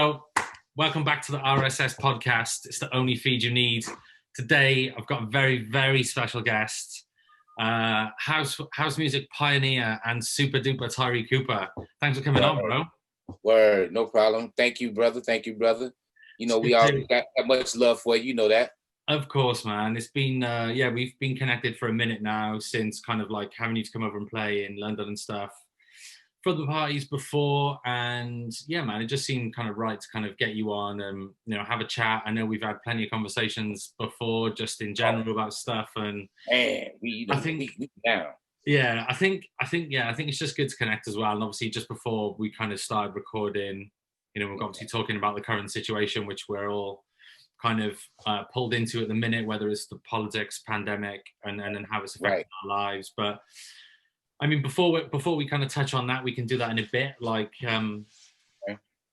So, welcome back to the RSS podcast. It's the only feed you need. Today, I've got a very, very special guest, house music pioneer and super duper Tyree Cooper. Thanks for coming on, bro. Word, no problem. Thank you, brother. Thank you, brother. You know, we all got much love for you. You know that. Of course, man. It's been, we've been connected for a minute now since kind of like having you to come over and play in London and stuff for the parties before. And yeah, man, it just seemed kind of right to kind of get you on and, you know, have a chat. I know we've had plenty of conversations before just in general about stuff. And man, we down. Yeah, I think it's just good to connect as well. And obviously just before we kind of started recording, you know, we're obviously talking about the current situation, which we're all kind of pulled into at the minute, whether it's the politics, pandemic, and how it's affecting our lives. But I mean, before we kind of touch on that, we can do that in a bit. Like,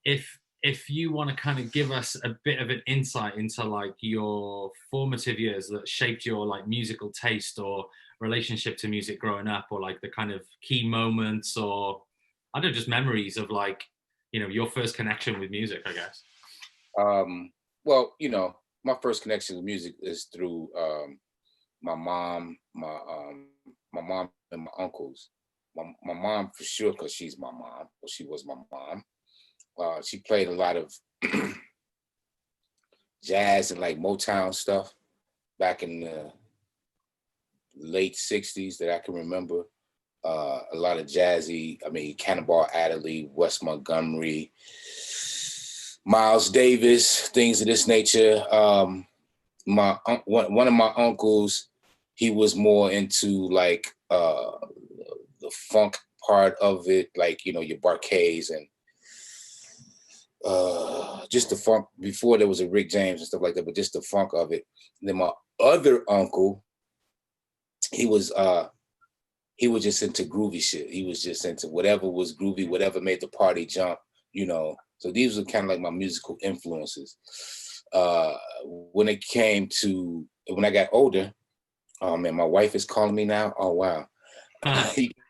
if you want to kind of give us a bit of an insight into like your formative years that shaped your like musical taste or relationship to music growing up, or like the kind of key moments, or I don't know, just memories of like, you know, your first connection with music, I guess. Well, you know, my first connection with music is through my mom, my mom and my uncles. My mom for sure, because she's my mom. Well, she was my mom. She played a lot of jazz and like Motown stuff back in the late 60s that I can remember. A lot of jazzy, I mean, Cannonball Adderley, Wes Montgomery, Miles Davis, things of this nature. One of my uncles, he was more into like the funk part of it, like, you know, your Barkays and just the funk before there was a Rick James and stuff like that, but just the funk of it. And then my other uncle, he was just into groovy shit. He was just into whatever was groovy, whatever made the party jump, you know. So these were kind of like my musical influences. When I got older, oh man, my wife is calling me now. Oh wow.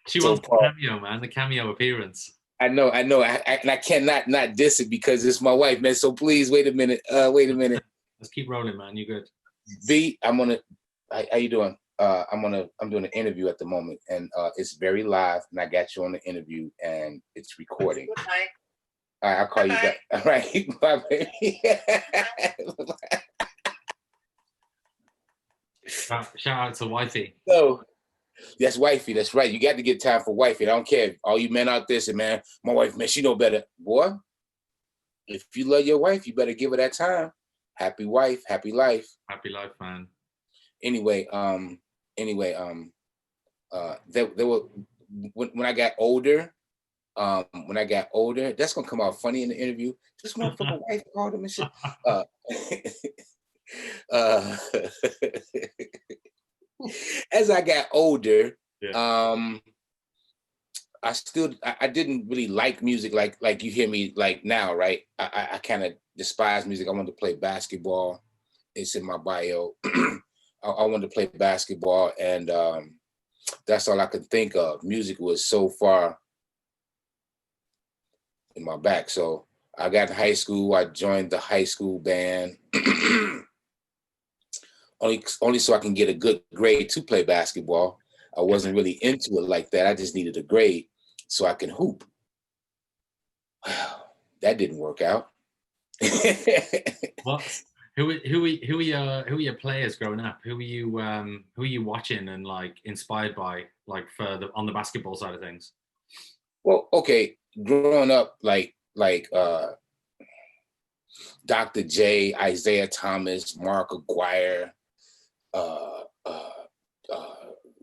She wants the cameo, man, the cameo appearance. I know. And I cannot not diss it because it's my wife, man. So please wait a minute. Let's keep rolling, man. You good? V, how you doing? I'm doing an interview at the moment, and it's very live, and I got you on the interview, and it's recording. Good night. All right, I'll call you back. All right, bye, baby. Shout out to Wifey. So, that's Wifey. That's right. You got to get time for Wifey. I don't care. All you men out there say, man, my wife, man, she know better. Boy, if you love your wife, you better give her that time. Happy wife, happy life. Happy life, man. Anyway, there were when I got older. That's gonna come out funny in the interview. This motherfucker wife called him and shit. As I got older, I didn't really like music like you hear me like now, right? I kind of despise music. I wanted to play basketball. It's in my bio. I wanted to play basketball, and that's all I could think of. Music was so far in my back. So I got in high school. I joined the high school band, only so I can get a good grade to play basketball. I wasn't really into it like that. I just needed a grade so I can hoop. Wow, that didn't work out. What? Who are your players growing up? Who are you watching and like inspired by, like on the basketball side of things? Well, okay, growing up, like Dr. J, Isaiah Thomas, Mark Aguirre,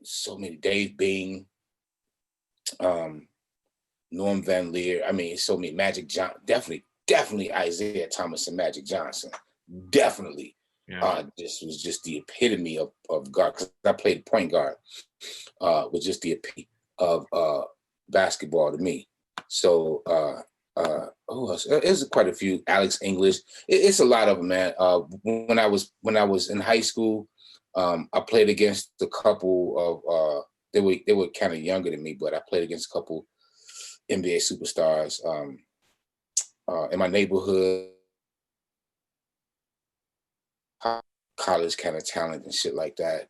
so many, Dave Bing, Norm Van Leer. I mean, so many, Magic Johnson, definitely Isaiah Thomas and Magic Johnson. Definitely. Yeah. This was just the epitome of guard, because I played point guard, was just the epitome of basketball to me. So who else? There's quite a few. Alex English. It's a lot of them, man. When I was in high school, I played against a couple of they were kind of younger than me, but I played against a couple NBA superstars. in my neighborhood, college kind of talent and shit like that.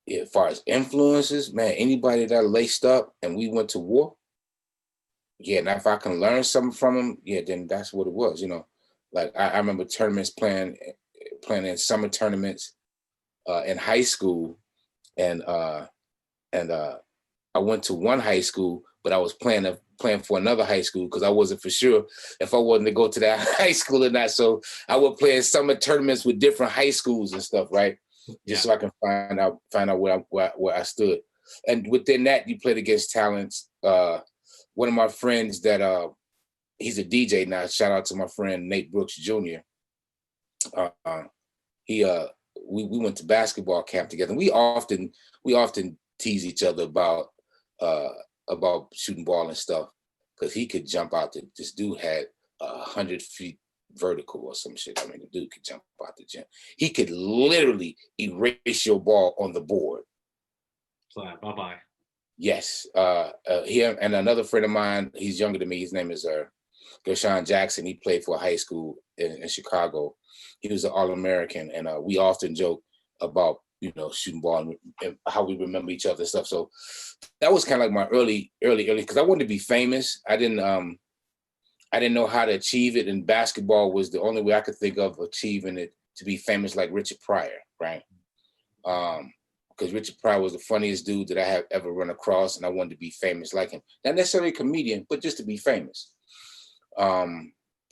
Yeah, as far as influences, man, anybody that laced up and we went to war, yeah, now if I can learn something from them, yeah, then that's what it was, you know. Like I remember tournaments playing in summer tournaments in high school, and I went to one high school, but I was playing for another high school because I wasn't for sure if I wanted to go to that high school or not. So I would play in summer tournaments with different high schools and stuff, right? Just so I can find out where I stood. And within that, you played against talents. One of my friends that he's a DJ now. Shout out to my friend Nate Brooks Jr. We went to basketball camp together. We often tease each other about shooting ball and stuff because he could jump out. This dude had 100 feet vertical or some shit. I mean, the dude could jump out the gym. He could literally erase your ball on the board. So bye-bye. Yes. Him and another friend of mine, he's younger than me. His name is Gershon Jackson. He played for a high school in Chicago. He was an All-American, and we often joke about, you know, shooting ball and how we remember each other and stuff. So that was kind of like my early, because I wanted to be famous. I didn't know how to achieve it, and basketball was the only way I could think of achieving it, to be famous like Richard Pryor, right? Because Richard Pryor was the funniest dude that I have ever run across, and I wanted to be famous like him. Not necessarily a comedian, but just to be famous.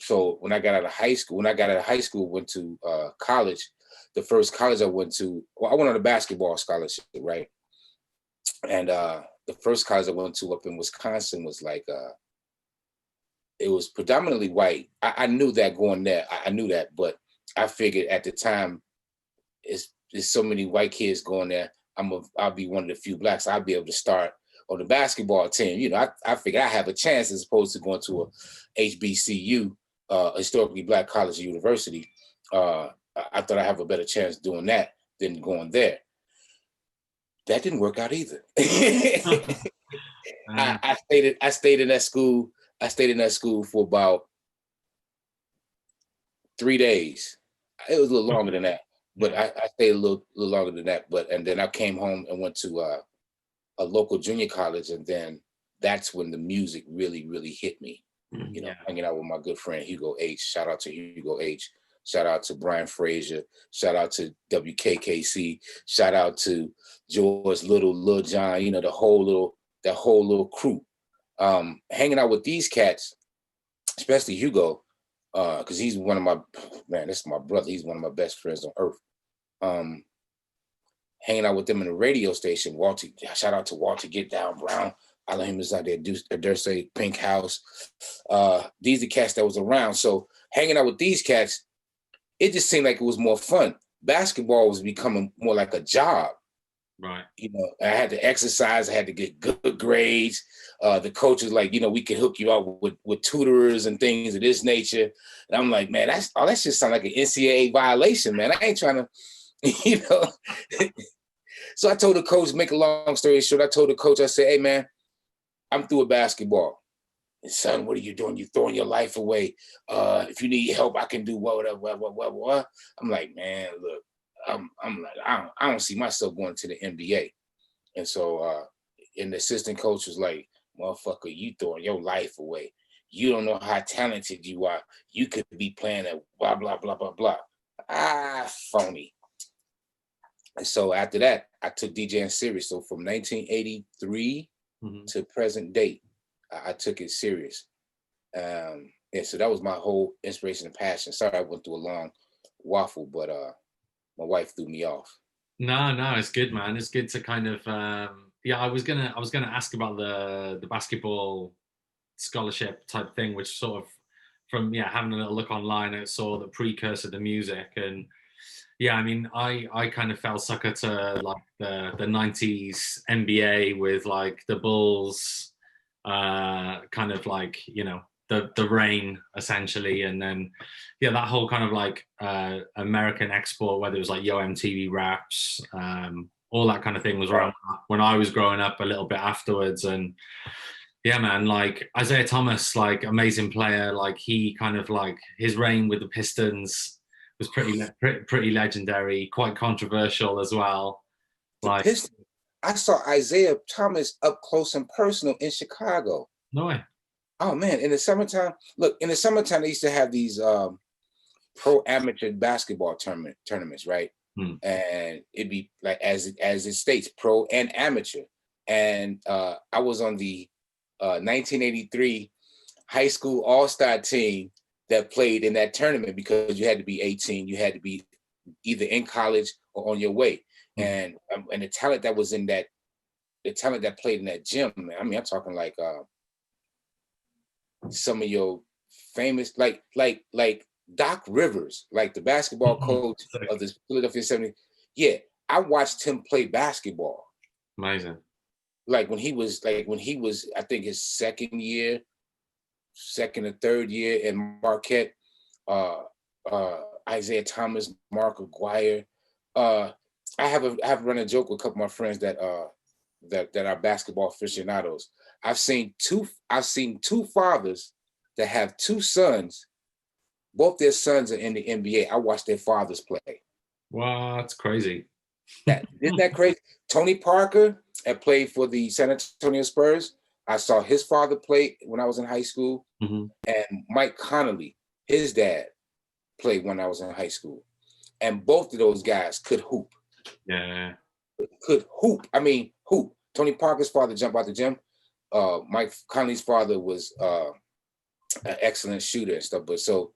So when I got out of high school, went to college. The first college I went to, I went on a basketball scholarship, right? And the first college I went to up in Wisconsin was like, it was predominantly white. I knew that going there. I knew that, but I figured at the time, there's so many white kids going there. I'll be one of the few blacks. I'll be able to start on the basketball team. You know, I figured I have a chance as opposed to going to a HBCU, historically black college or university. I thought I have a better chance doing that than going there. That didn't work out either. I stayed in that school. I stayed in that school for about 3 days. It was a little longer than that, but I stayed a little longer than that. And then I came home and went to a local junior college, and then that's when the music really, really hit me. You know, hanging out with my good friend Hugo H. Shout out to Hugo H. Shout out to Brian Frazier. Shout out to WKKC. Shout out to George Little, Lil John. You know, that whole little crew. Hanging out with these cats, especially Hugo, because he's one of this is my brother. He's one of my best friends on earth. Hanging out with them in the radio station. Walter, shout out to Walter Get Down Brown. I let him inside there, Durse, Pink House. These are the cats that was around. So hanging out with these cats, it just seemed like it was more fun. Basketball was becoming more like a job. Right. You know, I had to exercise. I had to get good grades. The coach was like, you know, we can hook you up with tutors and things of this nature. And I'm like, man, that just sounds like an NCAA violation, man. I ain't trying to, you know. So I told the coach, make a long story short, I told the coach, I said, hey, man, I'm through with basketball. And son, what are you doing? You throwing your life away. If you need help, I can do what. I'm like, man, look, I'm like, I don't see myself going to the NBA. And so, and the assistant coach was like, motherfucker, you throwing your life away. You don't know how talented you are. You could be playing at blah, blah, blah, blah, blah. Phony. And so after that, I took DJing serious. So from 1983 to present date, I took it serious. So that was my whole inspiration and passion. Sorry, I went through a long waffle, but my wife threw me off. No, it's good, man. It's good to kind of I was gonna ask about the basketball scholarship type thing, which sort of from having a little look online, I saw the precursor to music, and I mean, I kind of fell sucker to like the 90s NBA with like the Bulls, kind of like, you know, the Reign essentially, and then that whole kind of like American export, whether it was like Yo MTV Raps, all that kind of thing was around when I was growing up, a little bit afterwards. And Yeah, man. Like Isaiah Thomas, like amazing player. Like he kind of like his reign with the Pistons was pretty legendary, quite controversial as well. The Like Pistons. I saw Isaiah Thomas up close and personal in Chicago. no way. Oh man, in the summertime, look, in the summertime they used to have these pro amateur basketball tournaments, right? And it'd be like as it states, pro and amateur. And I was on the 1983 high school all-star team that played in that tournament because you had to be 18, you had to be either in college or on your way. And the talent that was in that, the talent that played in that gym, man, I mean, I'm talking like some of your famous, like Doc Rivers, like the basketball coach of the Philadelphia 70. Yeah, I watched him play basketball. Amazing. Like when he was, I think his second or third year in Marquette, Isaiah Thomas, Mark Aguirre. I have a running joke with a couple of my friends that are basketball aficionados. I've seen two fathers that have two sons. Both their sons are in the NBA. I watched their fathers play. Wow, that's crazy. Isn't that crazy? Tony Parker had played for the San Antonio Spurs. I saw his father play when I was in high school. And Mike Connolly, his dad, played when I was in high school. And both of those guys could hoop. Yeah. Could hoop. I mean, hoop. Tony Parker's father jumped out the gym. Mike Connolly's father was an excellent shooter and stuff. But so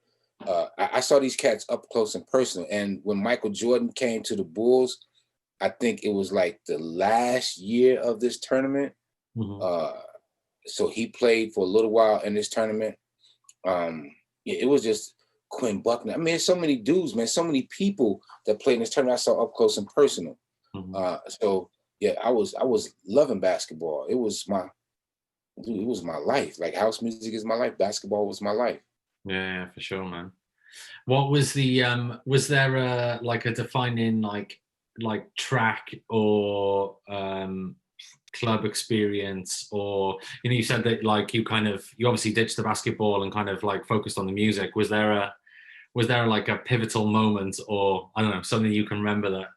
I saw these cats up close and personal. And when Michael Jordan came to the Bulls, I think it was like the last year of this tournament. So he played for a little while in this tournament. It was just Quinn Buckner. I mean, so many dudes, man, so many people that played in this tournament I saw up close and personal. So yeah, I was loving basketball. It was my life. Like house music is my life. Basketball was my life. Yeah, for sure, man. What was the was there a like a defining like track or club experience, or you said that like you obviously ditched the basketball and kind of like focused on the music. Was there like a pivotal moment, or I don't know, something you can remember that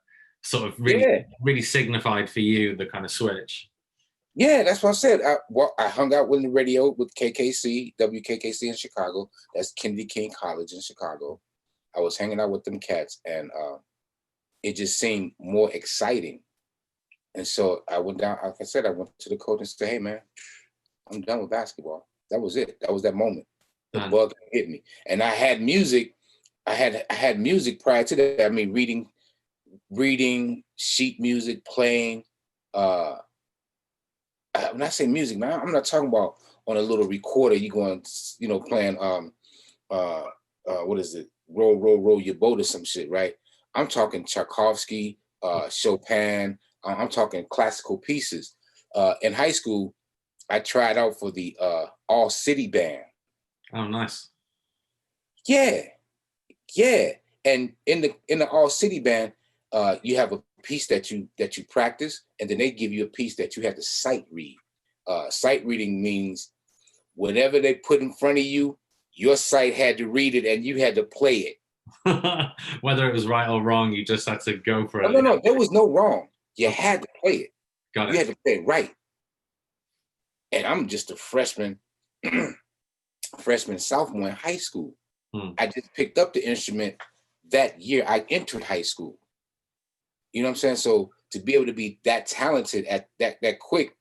sort of really signified for you the kind of switch? Yeah, that's what I said. I hung out with the radio with KKC, WKKC in Chicago. That's Kennedy King College in Chicago. I was hanging out with them cats, and it just seemed more exciting. And so I went down, like I said, I went to the coach and said, hey, man, I'm done with basketball. That was it. That was that moment. The bug hit me. And I had music. I had music prior to that. I mean, reading sheet music, playing. When I say music, man, I'm not talking about on a little recorder, you going, playing, what is it? Row your boat or some shit, right? I'm talking Tchaikovsky, Chopin. I'm talking classical pieces. In high school, I tried out for the all city band. Oh, nice. Yeah. And in the all city band, you have a piece that you practice, and then they give you a piece that you have to sight read. Sight reading means whatever they put in front of you, your sight had to read it and you had to play it. Whether it was right or wrong, you just had to go for it. No, there was no wrong. You had to play it. Got it. You had to play it right. And I'm just a freshman sophomore in high school. I just picked up the instrument that year I entered high school. You know what I'm saying? So to be able to be that talented at that quick,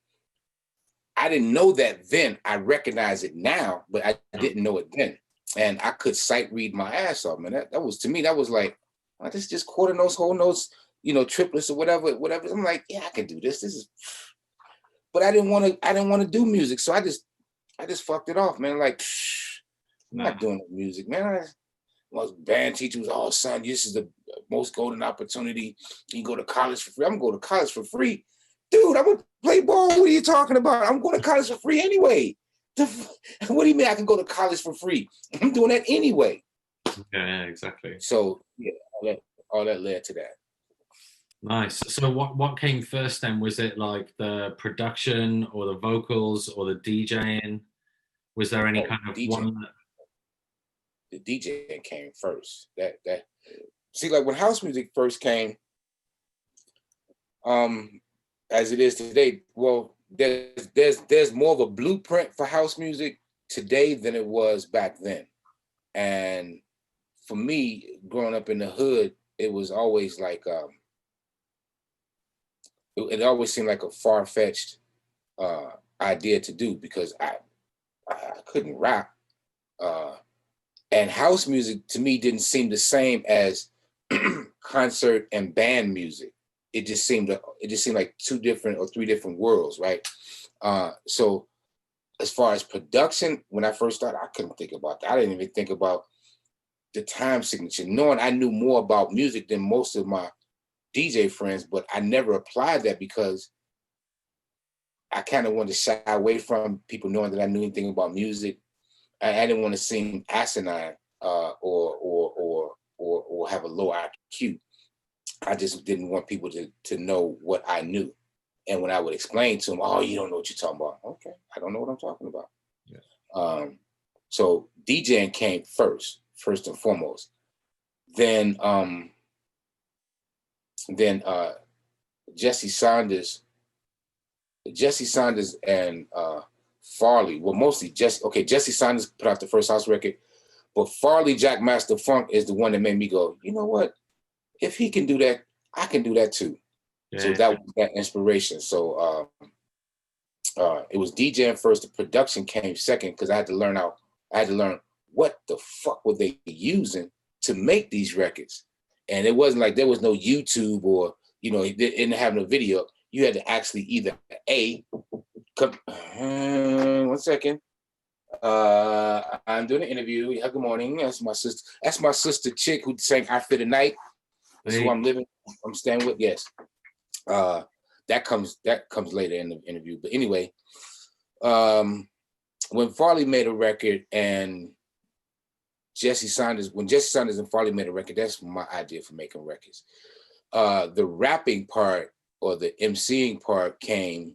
I didn't know that then. I recognize it now, but I didn't know it then. And I could sight read my ass off, man. That was, to me, that was like, oh, this is just quarter notes, whole notes, triplets or whatever. I'm like, yeah, I can do this. This is, but I didn't want to do music. So I just fucked it off, man. Like, I'm not doing music, man. Most band teacher was, oh, son, this is the most golden opportunity. You can go to college for free. I'm going to college for free. Dude, I'm going to play ball. What are you talking about? I'm going to college for free anyway. What do you mean I can go to college for free? I'm doing that anyway. Yeah, exactly. So, yeah, all that led to that. Nice. So what came first then? Was it like the production or the vocals or the DJing? Was there any Oh, kind of DJ, one the DJ came first. That see, like when house music first came, um, as it is today, well, there's more of a blueprint for house music today than it was back then. And for me, growing up in the hood, it was always like it always seemed like a far-fetched idea to do because I couldn't rap. Uh, and house music to me didn't seem the same as concert and band music. It just seemed like two different or three different worlds, right? So as far as production, when I first started, I couldn't think about that. I didn't even think about the time signature, knowing I knew more about music than most of my DJ friends, but I never applied that because I kind of wanted to shy away from people knowing that I knew anything about music. I didn't want to seem asinine or have a low IQ. I just didn't want people to know what I knew. And when I would explain to them, oh, you don't know what you're talking about. Okay, I don't know what I'm talking about. Yeah. So DJing came first and foremost. Then Jesse Saunders and Farley, well, mostly Jesse Saunders put out the first house record, but Farley Jackmaster Funk is the one that made me go, you know what? If he can do that, I can do that too. Yeah. So that was that inspiration. So it was DJing first. The production came second because I had to learn what the fuck were they using to make these records. And it wasn't like there was no YouTube or, they didn't have no video. You had to actually either one second. I'm doing an interview. Yeah, good morning. That's my sister. That's my sister Chick who sang I Fit a Night. That's who I'm staying with. Yes. That comes later in the interview. But anyway, when Farley made a record and Jesse Saunders and Farley made a record, that's my idea for making records. The rapping part or the MCing part came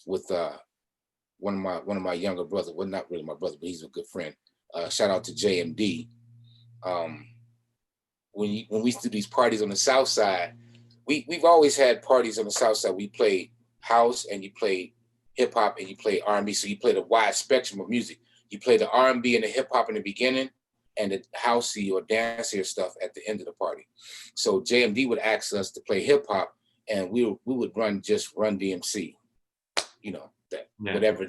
with one of my younger brothers. Well, not really my brother, but he's a good friend. Shout out to JMD. When we used to do these parties on the South Side, we've always had parties on the South Side. We played house and you played hip hop and you played R&B. So you played a wide spectrum of music. You played the R&B and the hip hop in the beginning and the housey or dancier stuff at the end of the party. So JMD would ask us to play hip hop and we would run DMC, whatever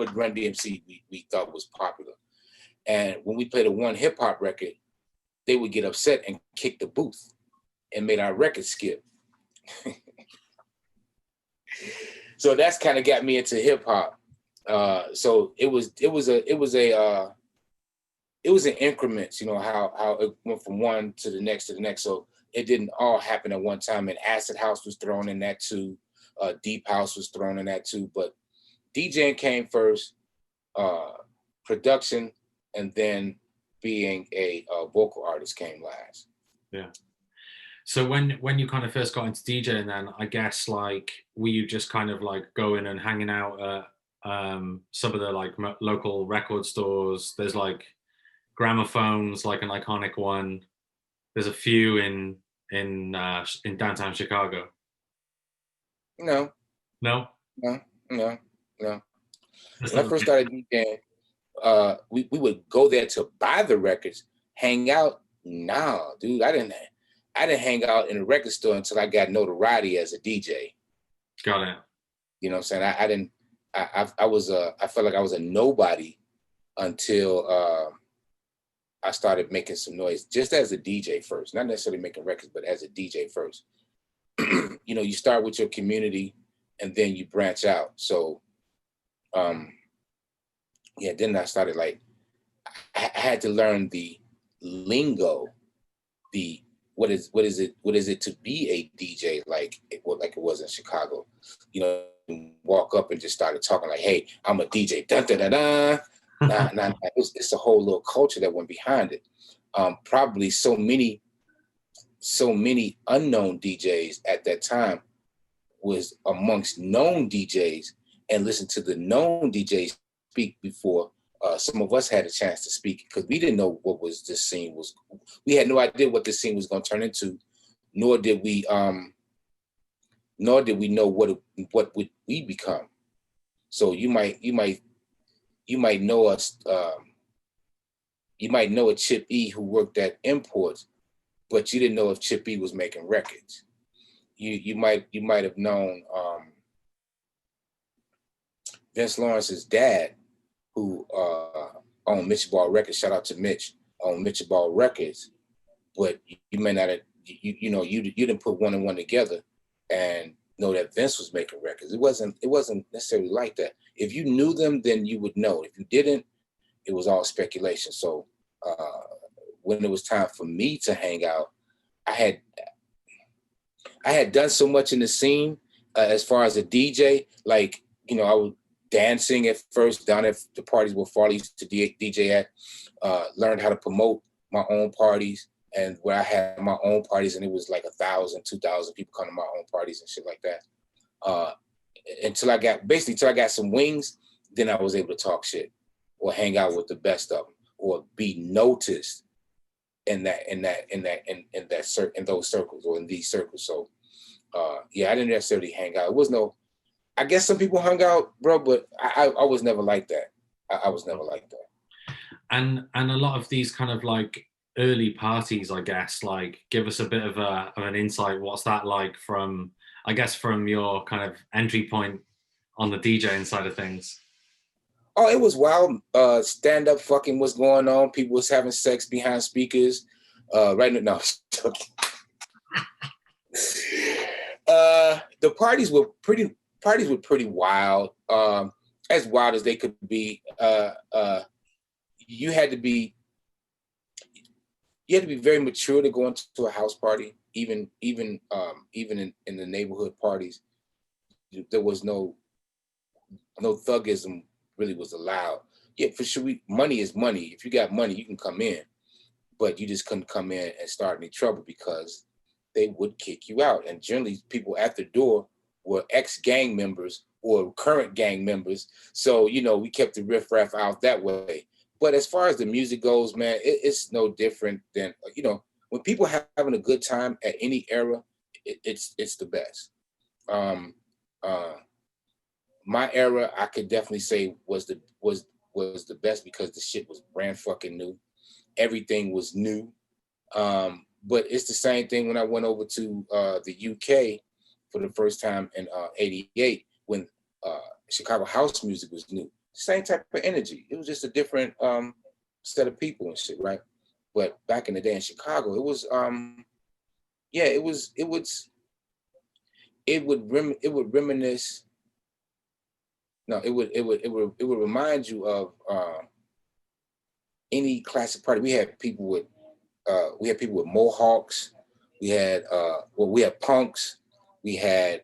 Run DMC we thought was popular. And when we played a one hip hop record, they would get upset and kick the booth and made our record skip. So that's kind of got me into hip hop. So it was in increments, how it went from one to the next. So it didn't all happen at one time. And Acid House was thrown in that too. Deep House was thrown in that too. But DJing came first, production, and then being a vocal artist came last. Yeah. So when you kind of first got into DJing, then I guess like were you just kind of like going and hanging out at some of the like local record stores? There's like Gramophones, like an iconic one. There's a few in downtown Chicago. No. No. When I first started DJing, we would go there to buy the records, hang out. No, dude, I didn't hang out in a record store until I got notoriety as a DJ. Got it. You know what I'm saying? I felt like I was a nobody until I started making some noise just as a DJ first, not necessarily making records, but as a DJ first. You start with your community and then you branch out. So, then I started like, I had to learn the lingo, what is it to be a DJ like it was in Chicago. Walk up and just started talking like, hey, I'm a DJ. Dun, dun, dun, dun. Nah. It's a whole little culture that went behind it. Probably so many so many unknown DJs at that time was amongst known DJs, and listen to the known DJs speak before some of us had a chance to speak, because we didn't know what was this scene was. We had no idea what this scene was going to turn into, nor did we know what would we become. So you might know us. You might know a Chip E who worked at Imports, but you didn't know if Chip E was making records. You might have known Vince Lawrence's dad, who owned Mitchell Ball Records. Shout out to Mitch, owned Mitchell Ball Records, but you may not have, you didn't put one and one together and know that Vince was making records. It wasn't necessarily like that. If you knew them, then you would know. If you didn't, it was all speculation. So when it was time for me to hang out, I had done so much in the scene as far as a DJ. Like, I was dancing at first down at the parties where Farley used to DJ at. Learned how to promote my own parties, and where I had my own parties, and it was like 1,000, 2,000 people come to my own parties and shit like that. Until I got some wings, then I was able to talk shit or hang out with the best of them or be noticed in those circles or in these circles. So I didn't necessarily hang out. It was no, I guess some people hung out, bro, but I was never like that. I was never like that. And a lot of these kind of like early parties, I guess, like give us a bit of an insight. What's that like from your kind of entry point on the DJing side of things? Oh, it was wild. Stand up fucking was going on. People was having sex behind speakers. Right now, no. The parties were pretty wild. As wild as they could be. You had to be very mature to go into a house party. Even in the neighborhood parties, there was no thuggism really was allowed. Yeah, for sure. Money is money. If you got money, you can come in, but you just couldn't come in and start any trouble because they would kick you out. And generally, people at the door were ex-gang members or current gang members. So we kept the riffraff out that way. But as far as the music goes, man, it's no different than when people having a good time at any era, it's the best. My era, I could definitely say was the best because the shit was brand fucking new. Everything was new. But it's the same thing when I went over to the UK for the first time in '88 when Chicago house music was new. Same type of energy. It was just a different set of people and shit, right? But back in the day in Chicago, it was it would reminisce. No, it would remind you of any classic party. We had people with mohawks. We had punks. We had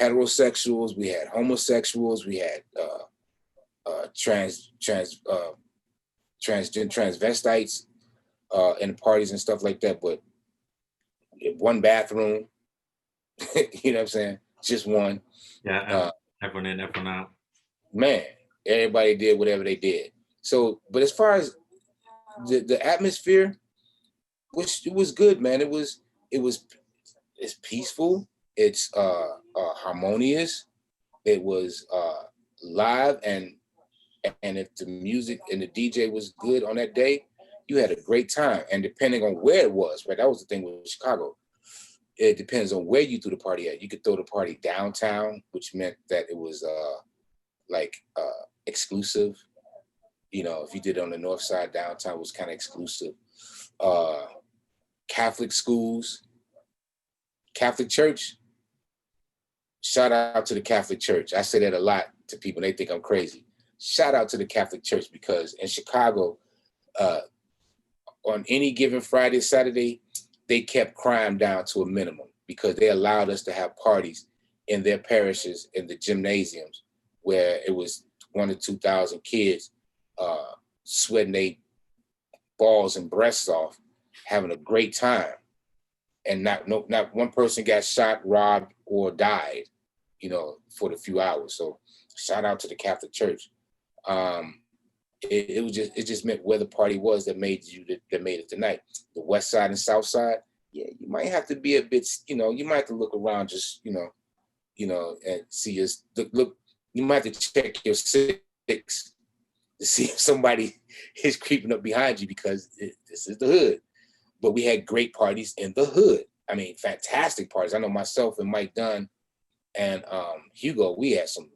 heterosexuals. We had homosexuals. We had transvestites in parties and stuff like that. But one bathroom, you know what I'm saying? Just one. Yeah. Everyone in, everyone out. Man, everybody did whatever they did. So, but as far as the atmosphere, it was good, man. It's peaceful. It's harmonious. It was live, and if the music and the DJ was good on that day, you had a great time. And depending on where it was, right? That was the thing with Chicago. It depends on where you threw the party at. You could throw the party downtown, which meant that it was exclusive. If you did it on the north side, downtown was kind of exclusive. Catholic schools, Catholic church. Shout out to the Catholic church. I say that a lot to people. They think I'm crazy. Shout out to the Catholic church, because in Chicago, on any given Friday, Saturday, they kept crime down to a minimum because they allowed us to have parties in their parishes, in the gymnasiums, where it was 1,000 to 2,000 kids sweating their balls and breasts off, having a great time. and not one person got shot, robbed, or died, for the few hours. So shout out to the Catholic Church. It just meant where the party was that made it tonight. The West Side and South Side, yeah, you might have to be a bit, you might have to look around, just and see us look. You might have to check your six to see if somebody is creeping up behind you, because this is the hood. But we had great parties in the hood. I mean, fantastic parties. I know myself and Mike Dunn and Hugo, we had some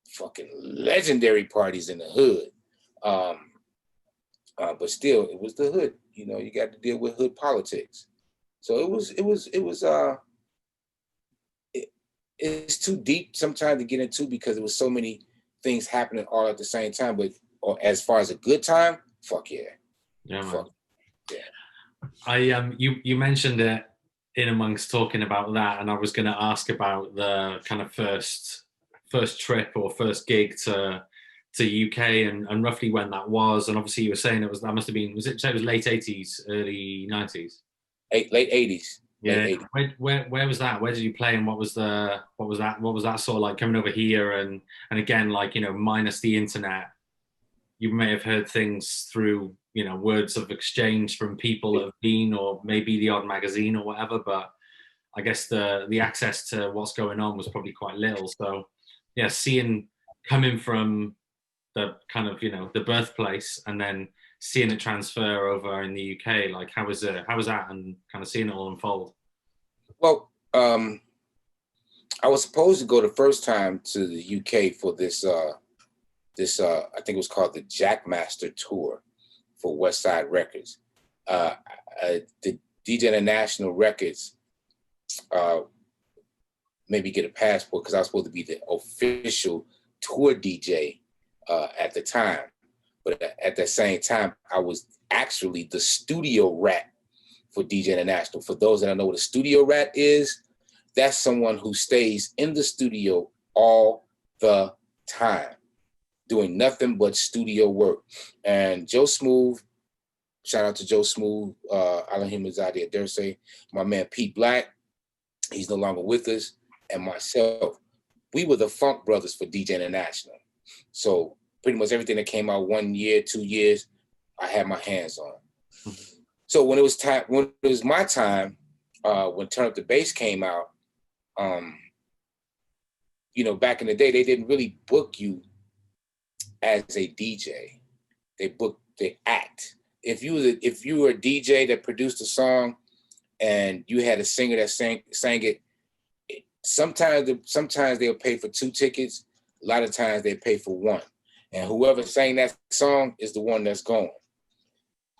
fucking legendary parties in the hood. But still, it was the hood. You got to deal with hood politics. So it's too deep sometimes to get into, because there was so many things happening all at the same time. But as far as a good time, fuck yeah. Yeah, man. Fuck yeah. You mentioned it in amongst talking about that, and I was going to ask about the kind of first trip or first gig to UK and roughly when that was. And obviously you were saying that must have been, was it late 80s, early 90s? Late 80s. Yeah. Late 80s. Where was that? Where did you play, and what was that sort of like coming over here? And again, like, minus the internet, you may have heard things through, words of exchange from people that have been, or maybe the odd magazine or whatever, but I guess the access to what's going on was probably quite little. So yeah, coming from the kind of, the birthplace, and then seeing it transfer over in the UK, like how was that, and kind of seeing it all unfold? Well, I was supposed to go the first time to the UK for this I think it was called the Jackmaster Tour for West Side Records. The DJ International Records maybe get a passport, because I was supposed to be the official tour DJ at the time. But at the same time, I was actually the studio rat for DJ International. For those that don't know what a studio rat is, that's someone who stays in the studio all the time, doing nothing but studio work. And Joe Smooth, shout out to Joe Smooth, Alahim Azadi Aderse, my man Pete Black, he's no longer with us, and myself, we were the Funk Brothers for DJ International. So pretty much everything that came out 1 year, 2 years, I had my hands on. So when it was my time, when Turn Up the Bass came out, back in the day, they didn't really book you as a DJ. They booked the act. If you were a DJ that produced a song and you had a singer that sang it, sometimes they'll pay for 2 tickets. A lot of times they pay for 1. And whoever sang that song is the one that's going.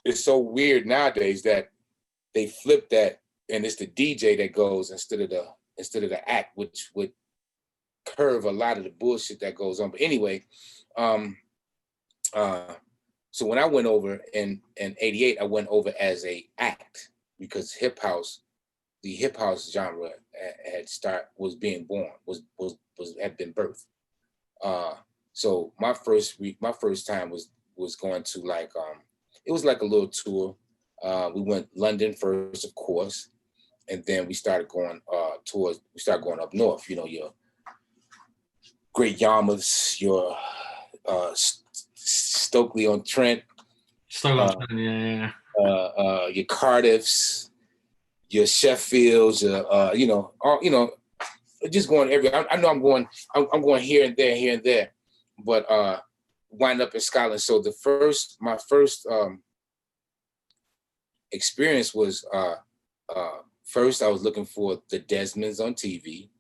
It's so weird nowadays that they flip that, and it's the DJ that goes instead of the act, which would curve a lot of the bullshit that goes on. But anyway, so when I went over in '88, I went over as a act, because the hip house genre was being born, had been birthed. So my first time was going to it was like a little tour. We went London first, of course, and then we started going up north. Your Great Yarmouths, your Stokely-on-Trent, yeah. Your Cardiffs, your Sheffields, just going I know I'm going here and there, but wind up in Scotland. So my first experience was first I was looking for the Desmonds on TV.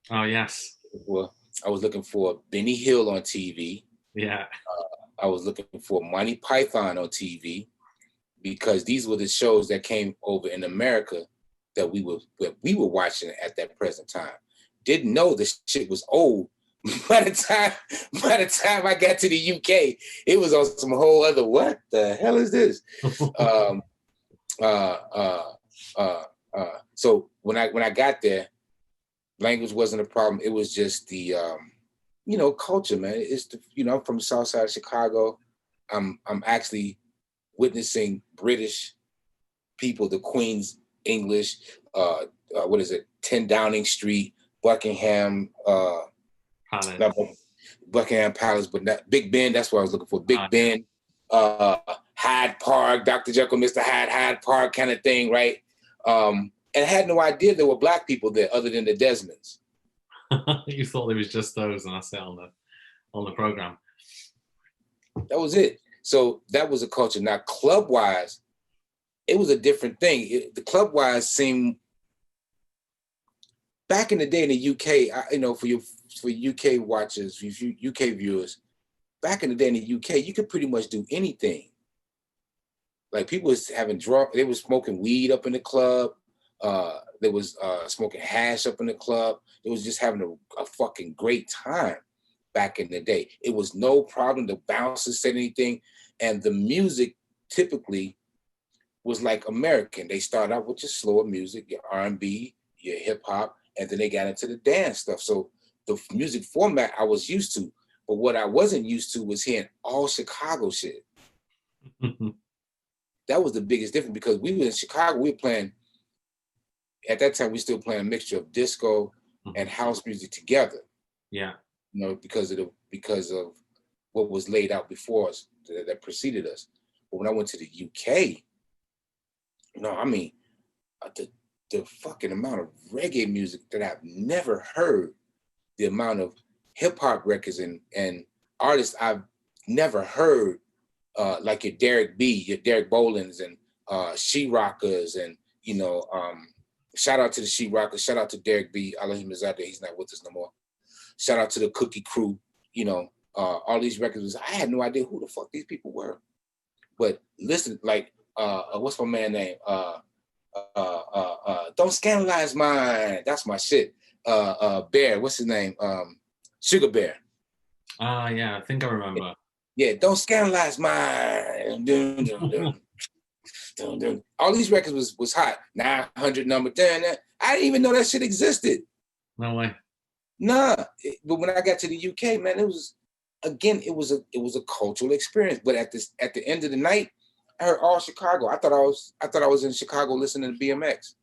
Oh yes. Well, I was looking for Benny Hill on TV. Yeah. I was looking for Monty Python on TV, because these were the shows that came over in America that we were watching at that present time. Didn't know this shit was old. By the time I got to the UK, it was on some whole other, what the hell is this? So when I got there, language wasn't a problem. It was just the culture, man. It's I'm from the South Side of Chicago. I'm actually witnessing British people, the Queen's English, what is it, 10 Downing Street, Buckingham, Palace. not Buckingham Palace, but not Big Ben. That's what I was looking for. Big Ben, Hyde Park, Dr. Jekyll, Mr. Hyde, Hyde Park kind of thing, right? And I had no idea there were black people there other than the Desmonds. You thought there was just those, and that's it on the program. That was it. So that was a culture. Now, club-wise, it was a different thing. The club-wise seemed, back in the day in the UK, for UK watchers, UK viewers, back in the day in the UK, you could pretty much do anything. Like people was they was smoking weed up in the club. They was smoking hash up in the club. It was just having a fucking great time back in the day. It was no problem. The bouncers said anything. And the music typically was like American. They started out with your slower music, your R&B, your hip hop, and then they got into the dance stuff. So the music format I was used to, but what I wasn't used to was hearing all Chicago shit. That was the biggest difference, because we were in Chicago, we were playing, at that time, we still playing a mixture of disco and house music together. Yeah. Because of what was laid out before us, that preceded us. But when I went to the UK, the fucking amount of reggae music that I've never heard, the amount of hip hop records and artists I've never heard, like your Derek B, your Derek Bolins, and She-Rockers, and shout out to the She-Rockers, shout out to Derek B. Allahim is out there, he's not with us no more. Shout out to the Cookie Crew, all these records. I had no idea who the fuck these people were. But listen, like, what's my man name? Don't Scandalize Mine. That's my shit. Bear, what's his name? Sugar Bear. Yeah, I think I remember. Yeah, Don't Scandalize Mine. Dun, dun, dun. Dun, dun. All these records was hot. 900 number. Dun, dun. I didn't even know that shit existed. No way. Nah, but when I got to the UK, man, it was a cultural experience. But at the end of the night, I heard all Chicago. I thought I was in Chicago listening to BMX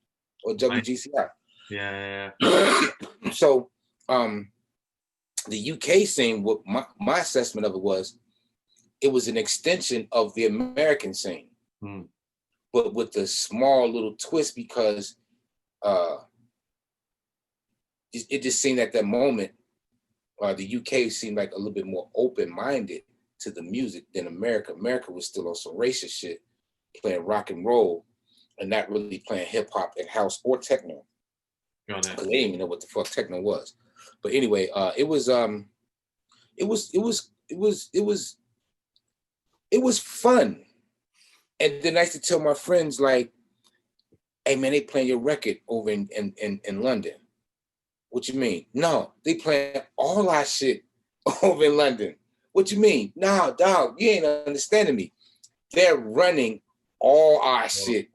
or WGCI. Yeah. So, the UK scene, what my assessment of it was an extension of the American scene, but with a small little twist, because it just seemed at that moment, the UK seemed like a little bit more open-minded to the music than America. America was still on some racist shit, playing rock and roll, and not really playing hip hop and house or techno. Got it. Because they didn't even know what the fuck techno was. But anyway, it was fun. And then I used to tell my friends, like, hey man, they playing your record over in London. What you mean? No, they playing all our shit over in London. What you mean? No, dog, you ain't understanding me. They're running all our shit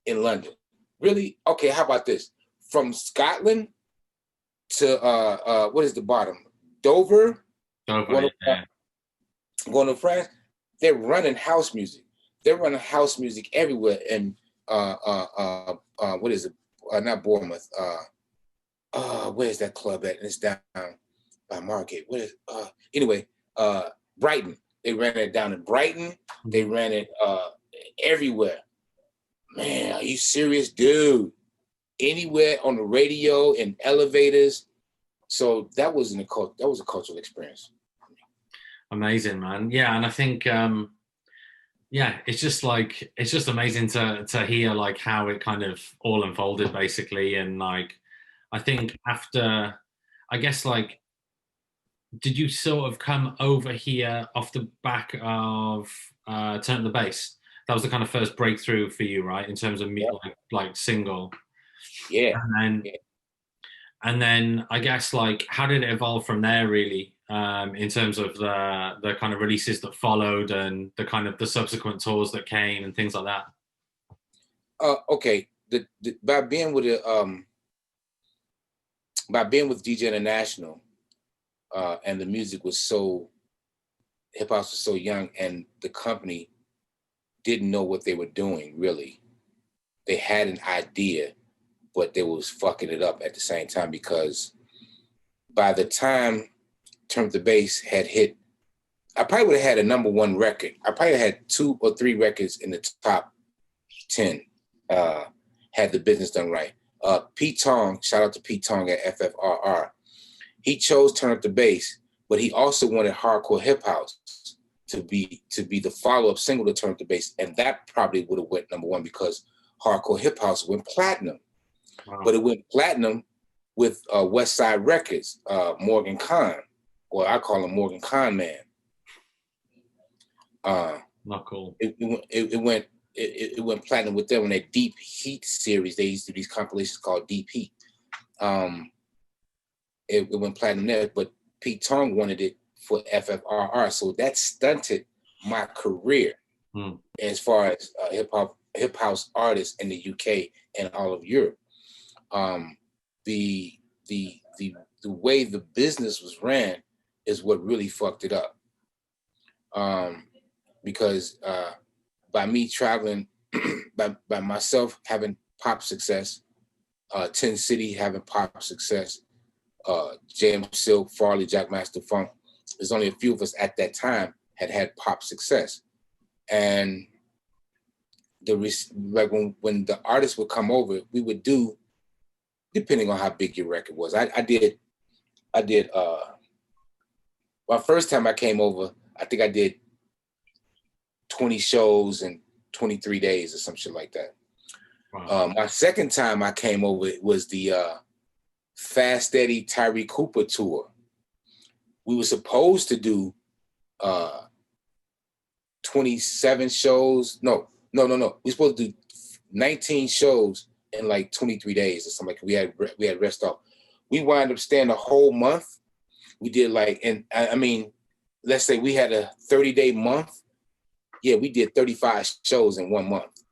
in London. Really? Okay, how about this? From Scotland to what is the bottom? Dover, going to France. They're running house music. They're running house music everywhere. And what is it? Not Bournemouth. Where's that club at? And it's down by Margate. What is anyway? Brighton. They ran it down in Brighton. They ran it everywhere. Man, are you serious, dude? Anywhere on the radio, in elevators. So that was a cultural experience. Amazing, man. Yeah, and I think it's just amazing to hear like how it kind of all unfolded basically. And like I think after, I guess, like, did you sort of come over here off the back of Turn the Bass? That was the kind of first breakthrough for you, right? In terms of like single. Yeah. And then I guess, like, how did it evolve from there, really, in terms of the kind of releases that followed and the kind of the subsequent tours that came and things like that? Okay. By being with DJ International, and the music was hip hop was so young, and the company didn't know what they were doing, really. they had an idea, but they was fucking it up at the same time, because by the time Turn Up the Bass had hit, I probably would have had a #1 record. I probably had 2 or 3 records in the top 10, had the business done right. Pete Tong, shout out to Pete Tong at FFRR. He chose Turn Up the Bass, but he also wanted Hardcore Hip House to be the follow-up single to Turn Up the Bass, and that probably would have went #1 because Hardcore Hip House went platinum. Wow. But it went platinum with West Side Records, Morgan Khan, or I call him Morgan Khan Man. Not cool. It went platinum with them on that Deep Heat series. They used to do these compilations called Deep Heat. It went platinum there, but Pete Tong wanted it for FFRR, so that stunted my career as far as hip house artists in the UK and all of Europe. The way the business was ran is what really fucked it up. Because by me traveling, by myself having pop success, 10 City having pop success, Jam Silk, Farley, Jackmaster Funk, there's only a few of us at that time had pop success. And like when the artists would come over, we would do, depending on how big your record was. I did my first time I came over, I think I did 20 shows in 23 days or some shit like that. Wow. My second time I came over, it was the Fast Eddie Tyree Cooper tour. We were supposed to do 27 shows. No. We were supposed to do 19 shows in like 23 days or something. Like we had rest off. We wound up staying a whole month. We did like, and I mean, let's say we had a 30-day month. Yeah, we did 35 shows in 1 month.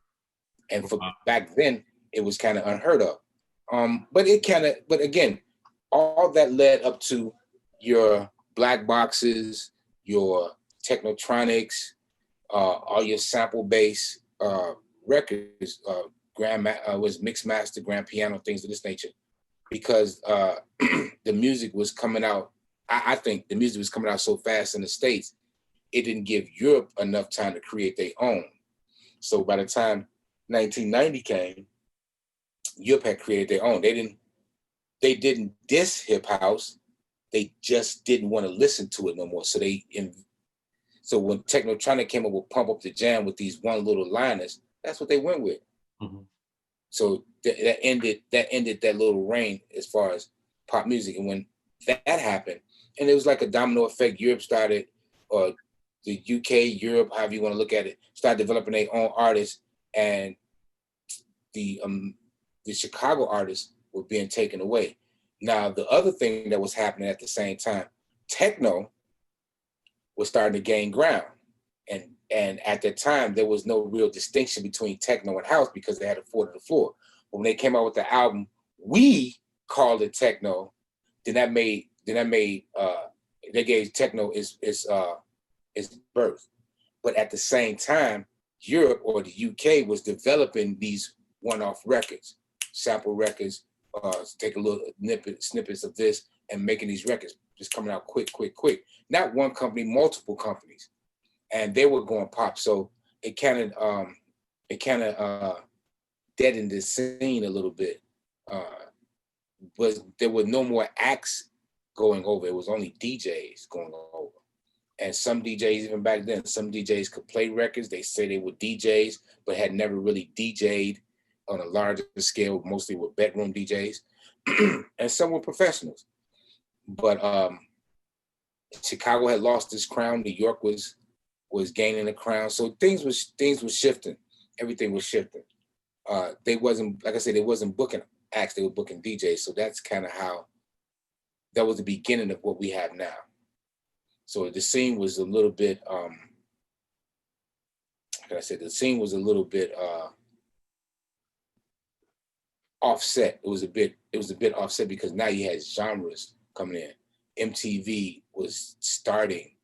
And for back then, it was kind of unheard of. But again, all that led up to your black boxes, your Technotronics, all your sample bass records, was mixed master, grand piano, things of this nature, because the music was coming out. I think the music was coming out so fast in the States, it didn't give Europe enough time to create their own. So by the time 1990 came, Europe had created their own. They didn't diss hip house. They just didn't want to listen to it no more. So when Technotronic came up with Pump Up the Jam with these one little liners, that's what they went with. Mm-hmm. So that ended that little reign as far as pop music. And when that happened, and it was like a domino effect, Europe started, or the UK, Europe, however you want to look at it, started developing their own artists, and the Chicago artists were being taken away. Now, the other thing that was happening at the same time, techno was starting to gain ground. And at that time, there was no real distinction between techno and house because they had a 4 to the floor. But when they came out with the album, we called it techno. They gave techno its birth. But at the same time, Europe or the UK was developing these one-off records, sample records, take a little snippets of this and making these records just coming out quick. Not one company, multiple companies, and they were going pop. So it kind of deadened the scene a little bit. But there were no more acts going over. It was only DJs going over. And some DJs, even back then, some DJs could play records. They say they were DJs, but had never really DJ'd on a larger scale, mostly with bedroom DJs. And some were professionals. But Chicago had lost its crown. New York was gaining the crown. So things was shifting. Everything was shifting. They wasn't, like I said, they wasn't booking acts, they were booking DJs. So that's kind of how, that was the beginning of what we have now. So the scene was a little bit, like I said, the scene was a little bit offset. It was a bit offset because now you had genres coming in. MTV was starting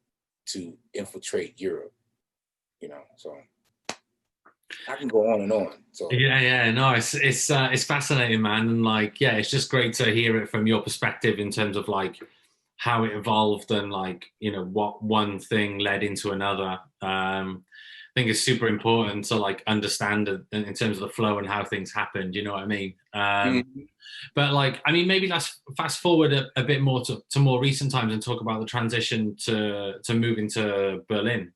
to infiltrate Europe, so. I can go on and on. So Yeah, no, it's fascinating, man, and like, yeah, it's just great to hear it from your perspective in terms of like how it evolved and like, you know, what one thing led into another. I think it's super important to like understand it in terms of the flow and how things happened. You know what I mean? mhm. But like, I mean, maybe let's fast forward a bit more to more recent times and talk about the transition to moving to Berlin.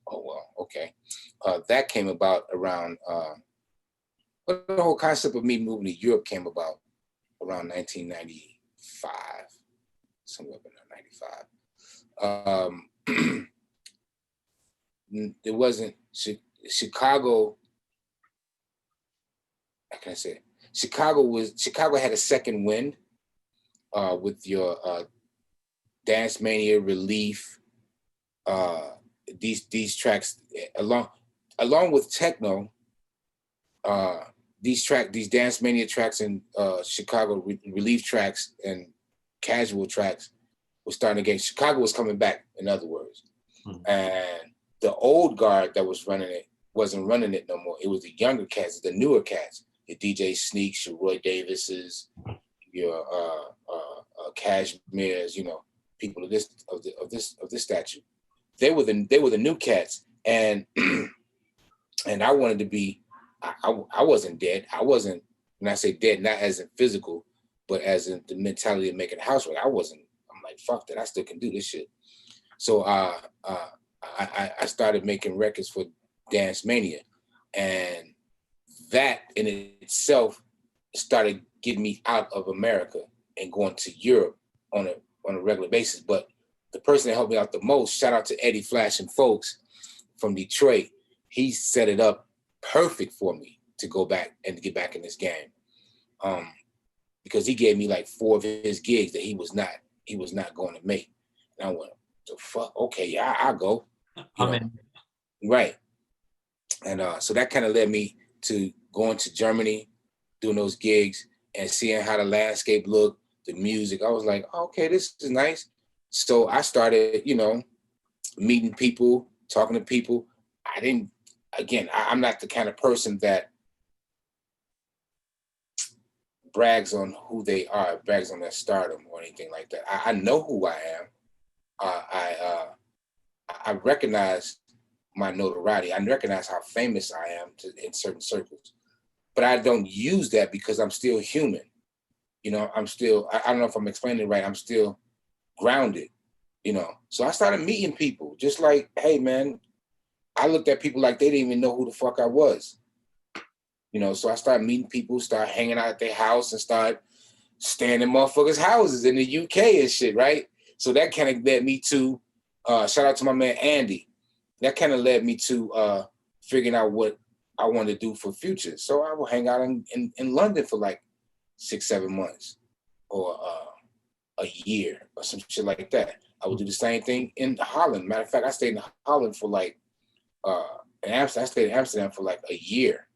Oh well, okay. That came about around but the whole concept of me moving to Europe came about around 1995, somewhere around 95. It wasn't Chicago. How can I say it? Chicago had a second wind with your Dance Mania, Relief, uh, these tracks along with techno. These Dance Mania tracks and Chicago Relief tracks and casual tracks was starting to get. Chicago was coming back, in other words, and the old guard that was running it wasn't running it no more. It was the younger cats, the newer cats, your DJ Sneaks, your Roy Davises, your Cashmere's, you know, people of this statue. They were the new cats, and and I wanted to be. I wasn't dead. I wasn't. When I say dead, not as in physical, but as in the mentality of making housework. I wasn't. I'm like, fuck that. I still can do this shit. So I started making records for Dance Mania, and that in itself started getting me out of America and going to Europe on a regular basis. But the person that helped me out the most, shout out to Eddie Flash and folks from Detroit, he set it up perfect for me to go back and to get back in this game, because he gave me like 4 of his gigs that he was not going to make, and I went, the fuck, okay, yeah, I'll go, right, and so that kind of led me to going to Germany, doing those gigs and seeing how the landscape looked, the music. I was like, okay, this is nice. So I started, meeting people, talking to people. I'm not the kind of person that brags on who they are, brags on their stardom or anything like that. I know who I am. I recognize my notoriety. I recognize how famous I am in certain circles, but I don't use that because I'm still human. I'm still, I don't know if I'm explaining it right. I'm still grounded, So I started meeting people just like, hey man, I looked at people like they didn't even know who the fuck I was. So I started meeting people, start hanging out at their house and start staying in motherfuckers' houses in the UK and shit, right? So that kind of led me to, shout out to my man Andy. That kind of led me to figuring out what I wanted to do for future. So I would hang out in London for like 6-7 months or a year or some shit like that. I would do the same thing in Holland. Matter of fact, I stayed in Holland for like, in Amsterdam, I stayed in Amsterdam for like a year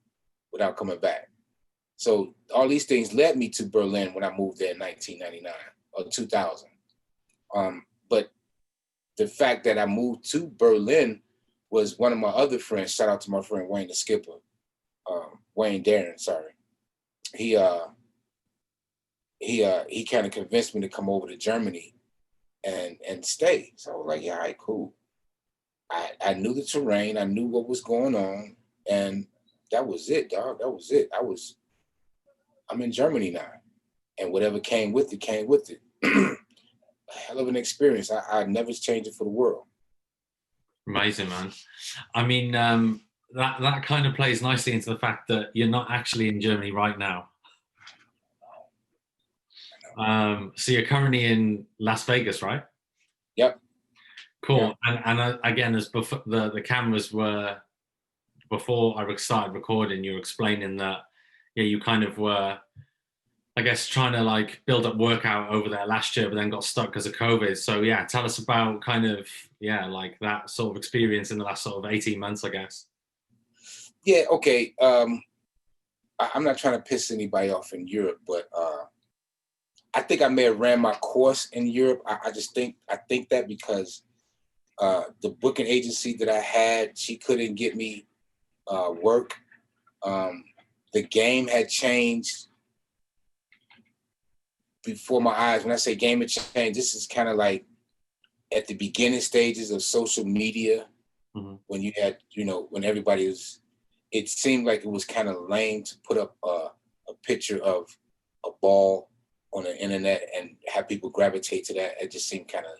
without coming back. So all these things led me to Berlin when I moved there in 1999 or 2000. But the fact that I moved to Berlin was one of my other friends. Shout out to my friend Wayne the Skipper, Wayne Darren. Sorry, he kind of convinced me to come over to Germany and stay. So I was like, yeah, all right, cool. I knew the terrain, I knew what was going on, and that was it, dog. That was it. I'm in Germany now, and whatever came with it, came with it. A hell of an experience. I'd never change it for the world. Amazing, man. I mean, that kind of plays nicely into the fact that you're not actually in Germany right now. So you're currently in Las Vegas, right? Yep. Cool. Yep. And again, as before, the cameras were, before I started recording, you were explaining that, yeah, you kind of were, I guess, trying to like build up workout over there last year, but then got stuck because of COVID. So yeah, tell us about kind of, yeah, like that sort of experience in the last sort of 18 months, I guess. Yeah, okay. I'm not trying to piss anybody off in Europe, but I think I may have ran my course in Europe. I think that because the booking agency that I had, she couldn't get me work. The game had changed before my eyes. When I say game had changed, this is kind of like at the beginning stages of social media, when you had, when everybody was, it seemed like it was kind of lame to put up a picture of a ball on the internet and have people gravitate to that. It just seemed kind of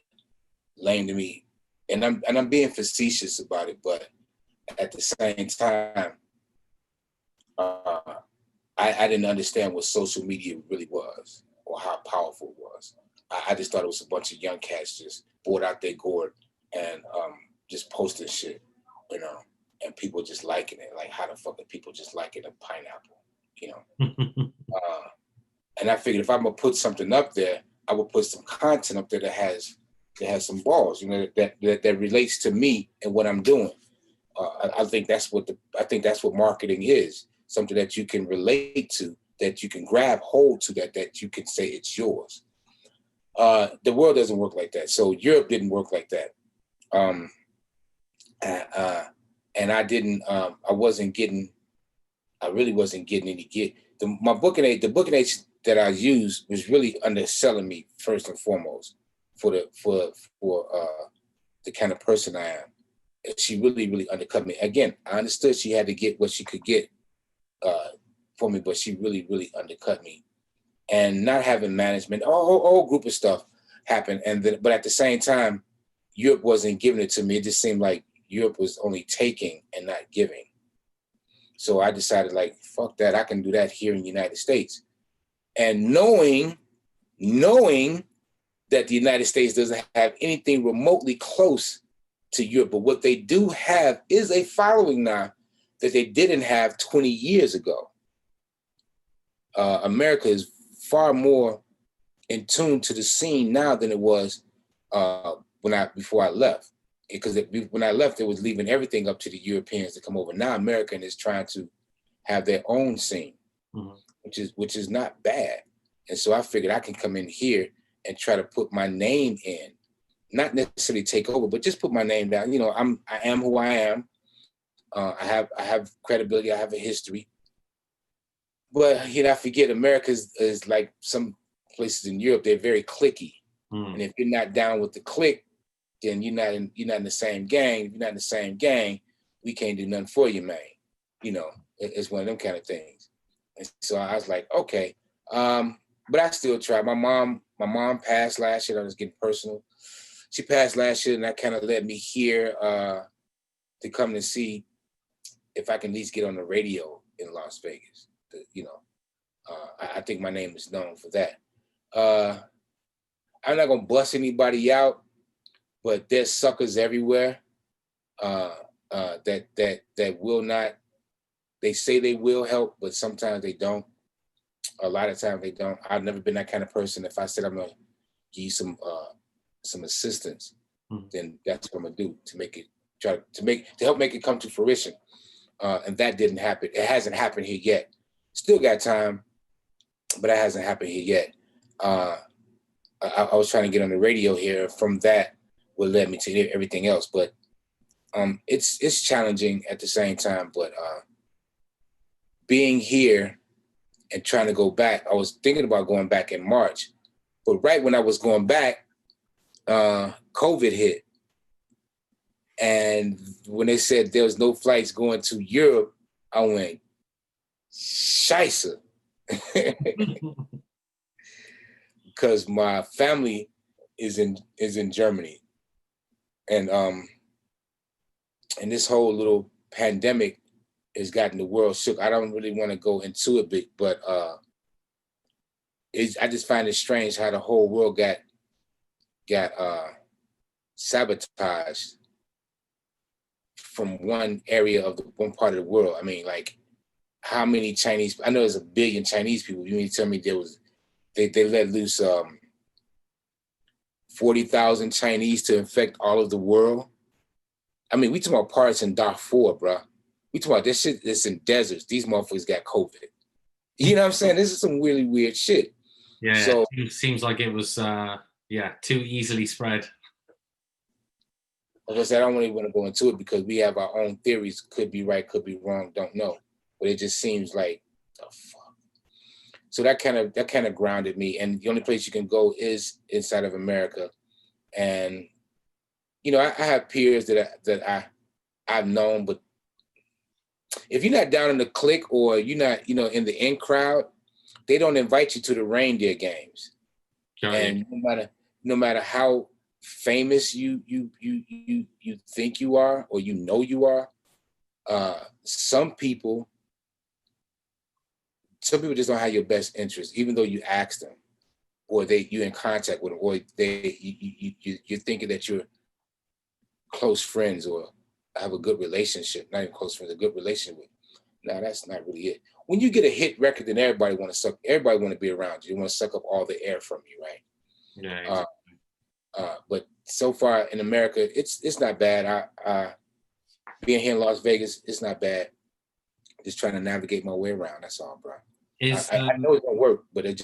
lame to me. And I'm being facetious about it, but at the same time, I didn't understand what social media really was or how powerful it was. I just thought it was a bunch of young cats just bored out their gourd and just posting shit, and people just liking it. Like, how the fuck are people just liking a pineapple, And I figured if I'm gonna put something up there, I would put some content up there that has some balls, that relates to me and what I'm doing. I think that's what marketing is. Something that you can relate to, that you can grab hold to, that you can say it's yours. The world doesn't work like that. So Europe didn't work like that. And I didn't, I really wasn't getting any get. The booking agent that I used was really underselling me first and foremost for the kind of person I am. She really, really undercut me. Again, I understood she had to get what she could get for me, but she really, really undercut me. And not having management, a whole group of stuff happened. But at the same time, Europe wasn't giving it to me. It just seemed like Europe was only taking and not giving. So I decided, like, fuck that. I can do that here in the United States. And knowing that the United States doesn't have anything remotely close to Europe, but what they do have is a following now that they didn't have 20 years ago. America is far more in tune to the scene now than it was before I left. Because when I left, it was leaving everything up to the Europeans to come over. Now America is trying to have their own scene, which is not bad. And so I figured I can come in here and try to put my name in, not necessarily take over, but just put my name down. I am who I am. I have credibility. I have a history. But I forget America is like some places in Europe. They're very cliquey, and if you're not down with the clique, then you're not in the same gang. If you're not in the same gang, we can't do nothing for you, man. It's one of them kind of things. And so I was like, okay, but I still tried. My mom passed last year. I was getting personal. She passed last year, and that kind of led me here to come to see if I can at least get on the radio in Las Vegas. I think my name is known for that. I'm not gonna bust anybody out, but there's suckers everywhere that will not. They say they will help, but sometimes they don't. A lot of times they don't. I've never been that kind of person. If I said I'm gonna give you some assistance, then that's what I'm gonna do to help make it come to fruition. And that didn't happen. It hasn't happened here yet. Still got time, but it hasn't happened here yet. I was trying to get on the radio here. From that, what led me to everything else. But it's challenging at the same time. But being here and trying to go back, I was thinking about going back in March. But right when I was going back, COVID hit. And when they said there was no flights going to Europe, I went, scheisse. Because my family is in Germany. And this whole little pandemic has gotten the world shook. I don't really want to go into it big, but I just find it strange how the whole world got sabotaged from one part of the world. I mean, like, how many Chinese? I know there's 1 billion Chinese people. You mean to tell me they let loose 40,000 Chinese to infect all of the world? I mean, we talking about parts in Darfur, bro. We talking about this shit that's in deserts. These motherfuckers got COVID. You know what I'm saying? This is some really weird shit. Yeah, so it seems like it was too easily spread. Like I said, I don't really want to go into it because we have our own theories. Could be right, could be wrong, don't know. But it just seems like, oh, fuck. So that kind of grounded me. And the only place you can go is inside of America. And you know, I have peers that I've known, but if you're not down in the clique or you're not, you know, in the in crowd, they don't invite you to the reindeer games. And no matter how famous you think you are or you know you are, some people just don't have your best interest, even though you ask them, or you're in contact with them, or you're thinking that you're close friends or have a good relationship, not even close friends, a good relationship with. No, that's not really it. When you get a hit record, then everybody want to be around you. They want to suck up all the air from you, right? Yeah. Exactly. But so far in America, it's not bad. Being here in Las Vegas, it's not bad. Just trying to navigate my way around. That's all, bro. I know it don't work, but I'm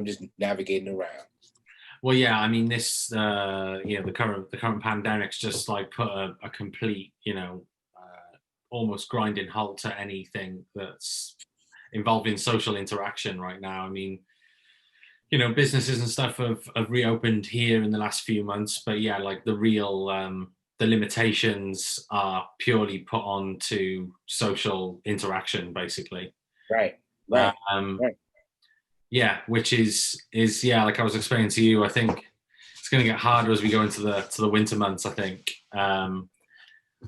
just navigating around. Well, yeah, I mean, this, the current pandemic's just like put a complete, almost grinding halt to anything that's involving social interaction right now. I mean, businesses and stuff have reopened here in the last few months, but yeah, like the real, the limitations are purely put on to social interaction, basically. Right. Right. Yeah, which is like I was explaining to you, I think it's going to get harder as we go into the winter months. I think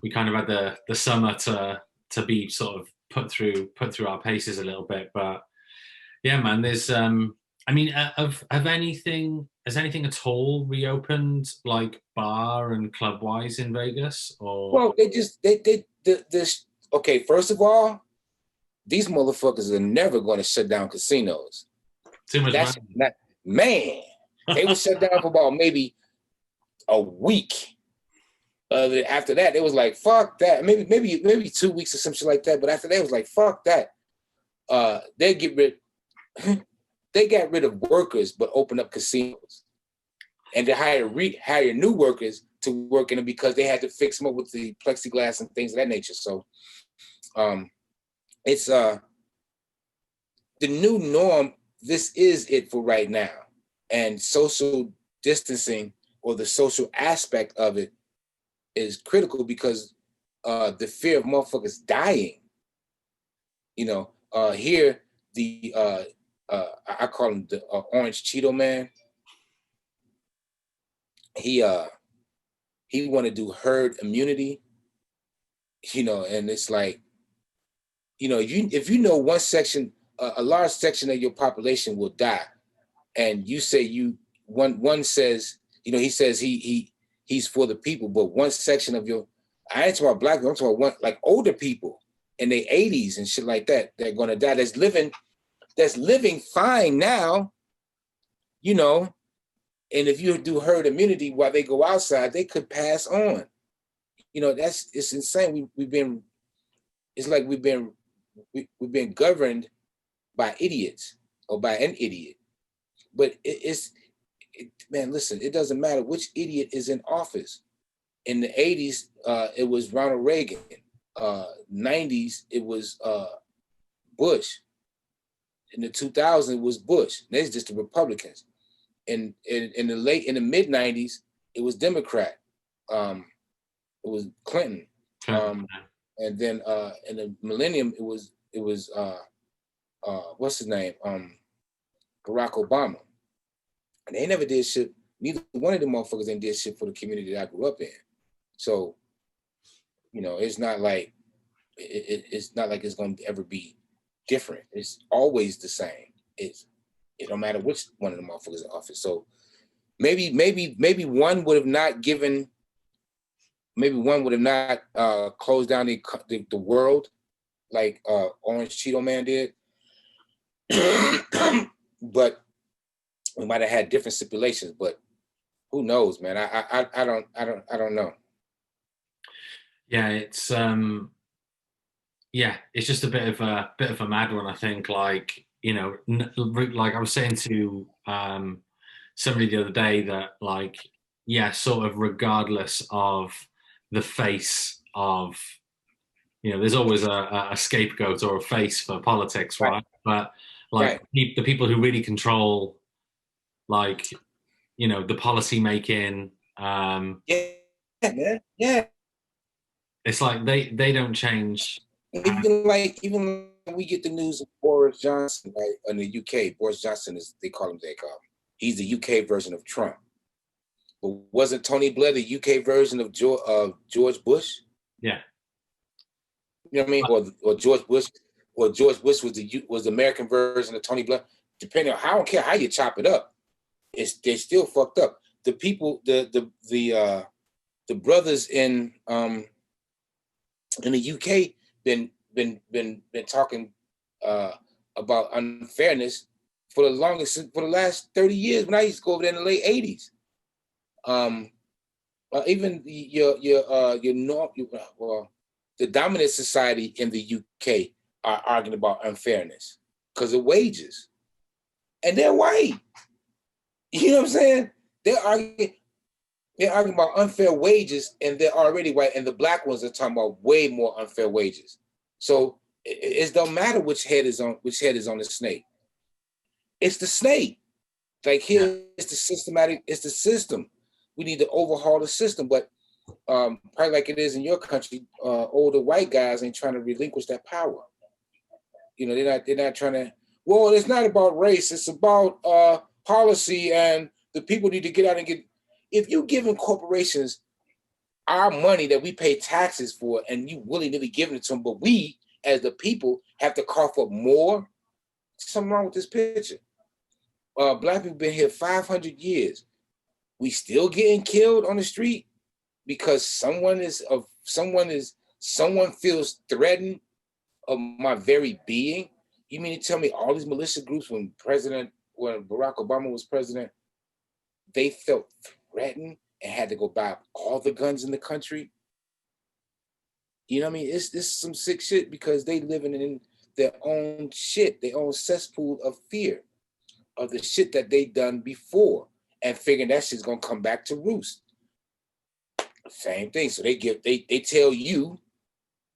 we kind of had the summer to be sort of put through our paces a little bit, but yeah, man, there's I mean, has anything at all reopened, like bar and club wise in Vegas? Or well, okay. First of all, these motherfuckers are never going to shut down casinos. Too much money. Man, they were shut down for about maybe a week. After that, it was like, fuck that. Maybe 2 weeks or some shit like that. But after that, it was like, fuck that. They got rid of workers, but opened up casinos. And they hire new workers to work in them because they had to fix them up with the plexiglass and things of that nature. So it's the new norm. This is it for right now. And social distancing or the social aspect of it is critical because the fear of motherfuckers dying. Here, I call him the Orange Cheeto Man. He want to do herd immunity, and it's like, if you know one section, a large section of your population will die, and you say one says, he says he's for the people, but one section of your, I ain't talking about black people, I'm talking about like older people in their 80s and shit like that, they're gonna die. That's living fine now, and if you do herd immunity while they go outside, they could pass on. It's insane. We've been governed by idiots or by an idiot. But man, listen, it doesn't matter which idiot is in office. In the 80s, it was Ronald Reagan. 90s, it was Bush. In the 2000s, it was Bush. That's just the Republicans. In the mid 90s, it was Democrat. It was Clinton. And then in the millennium, it was what's his name? Barack Obama. And they never did shit. Neither one of them motherfuckers ain't did shit for the community that I grew up in. So, it's not like it's gonna ever be different. It's always the same. It don't matter which one of the motherfuckers in office. So maybe one would have not closed down the world like Orange Cheeto Man did. But we might have had different stipulations, but who knows, man? I don't know. Yeah, it's it's just a bit of a mad one, I think. Like, like I was saying to somebody the other day that, like, sort of regardless of the face of, there's always a scapegoat or a face for politics, right? But like the people who really control, like, the policy making, yeah, man, yeah. It's like they don't change. Even when we get the news of Boris Johnson, right, in the UK, Boris Johnson they call him, he's the UK version of Trump. But wasn't Tony Blair the UK version of George Bush? Yeah. You know what I mean? Or George Bush was the American version of Tony Blair. Depending on, I don't care how you chop it up, they're still fucked up. The people, the brothers in the UK been talking about unfairness for the last 30 years. When I used to go over there in the late 80s, even the dominant society in the UK are arguing about unfairness because of wages, and they're white. You know what I'm saying? They're arguing about unfair wages, and they're already white, and the black ones are talking about way more unfair wages. So it don't matter which head is on the snake. It's the snake. Like, here, it's the systematic, it's the system. We need to overhaul the system, but probably like it is in your country, older white guys ain't trying to relinquish that power. They're not trying to. Well, it's not about race. It's about policy, and the people need to get out and get. If you giving corporations our money that we pay taxes for, and you willy-nilly giving it to them, but we, as the people, have to cough up more, something wrong with this picture. Black people been here 500 years. We still getting killed on the street because someone feels threatened of my very being. You mean to tell me all these militia groups, when Barack Obama was president, they felt threatened and had to go buy all the guns in the country? You know what I mean? It's some sick shit because they living in their own shit, their own cesspool of fear of the shit that they done before, and figuring that shit's gonna come back to roost. Same thing. So they tell you,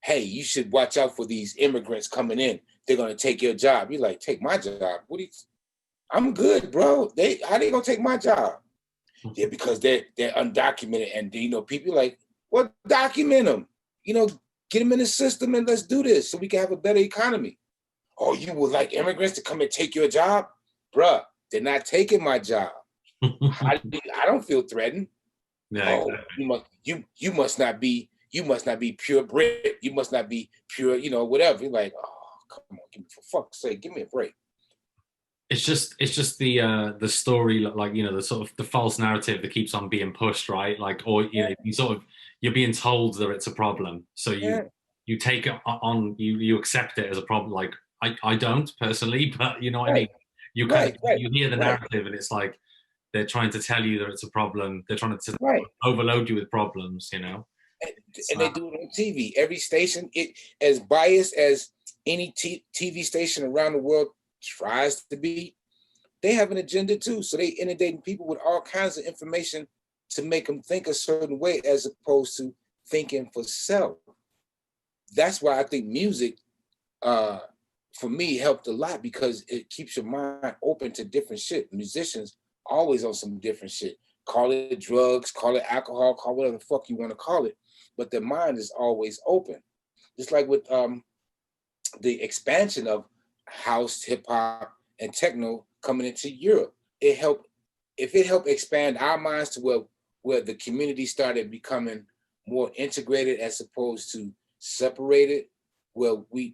hey, you should watch out for these immigrants coming in. They're gonna take your job. You're like, take my job? I'm good, bro. How they gonna take my job? Yeah, because they're undocumented, and people like, well, document them. Get them in the system and let's do this so we can have a better economy. Oh, you would like immigrants to come and take your job? Bruh, they're not taking my job. I don't feel threatened. Yeah, oh, exactly. you must not be pure Brit. You must not be pure, whatever. You're like, oh, come on, for fuck's sake, give me a break. It's just the story, like, the sort of the false narrative that keeps on being pushed, right? Like, or you're being told that it's a problem, so you take it on, you accept it as a problem. Like, I don't personally, but you know what I mean. You hear the narrative, and it's like they're trying to tell you that it's a problem. They're trying to overload you with problems, And they do it on TV. Every station, as biased as any TV station around the world tries to be, they have an agenda too. So they inundating people with all kinds of information to make them think a certain way, as opposed to thinking for self. That's why I think music, for me, helped a lot, because it keeps your mind open to different shit. Musicians always on some different shit. Call it drugs, call it alcohol, call it whatever the fuck you want to call it, but their mind is always open. Just like with the expansion of house, hip hop, and techno coming into Europe, if it helped expand our minds to where the community started becoming more integrated as opposed to separated, where we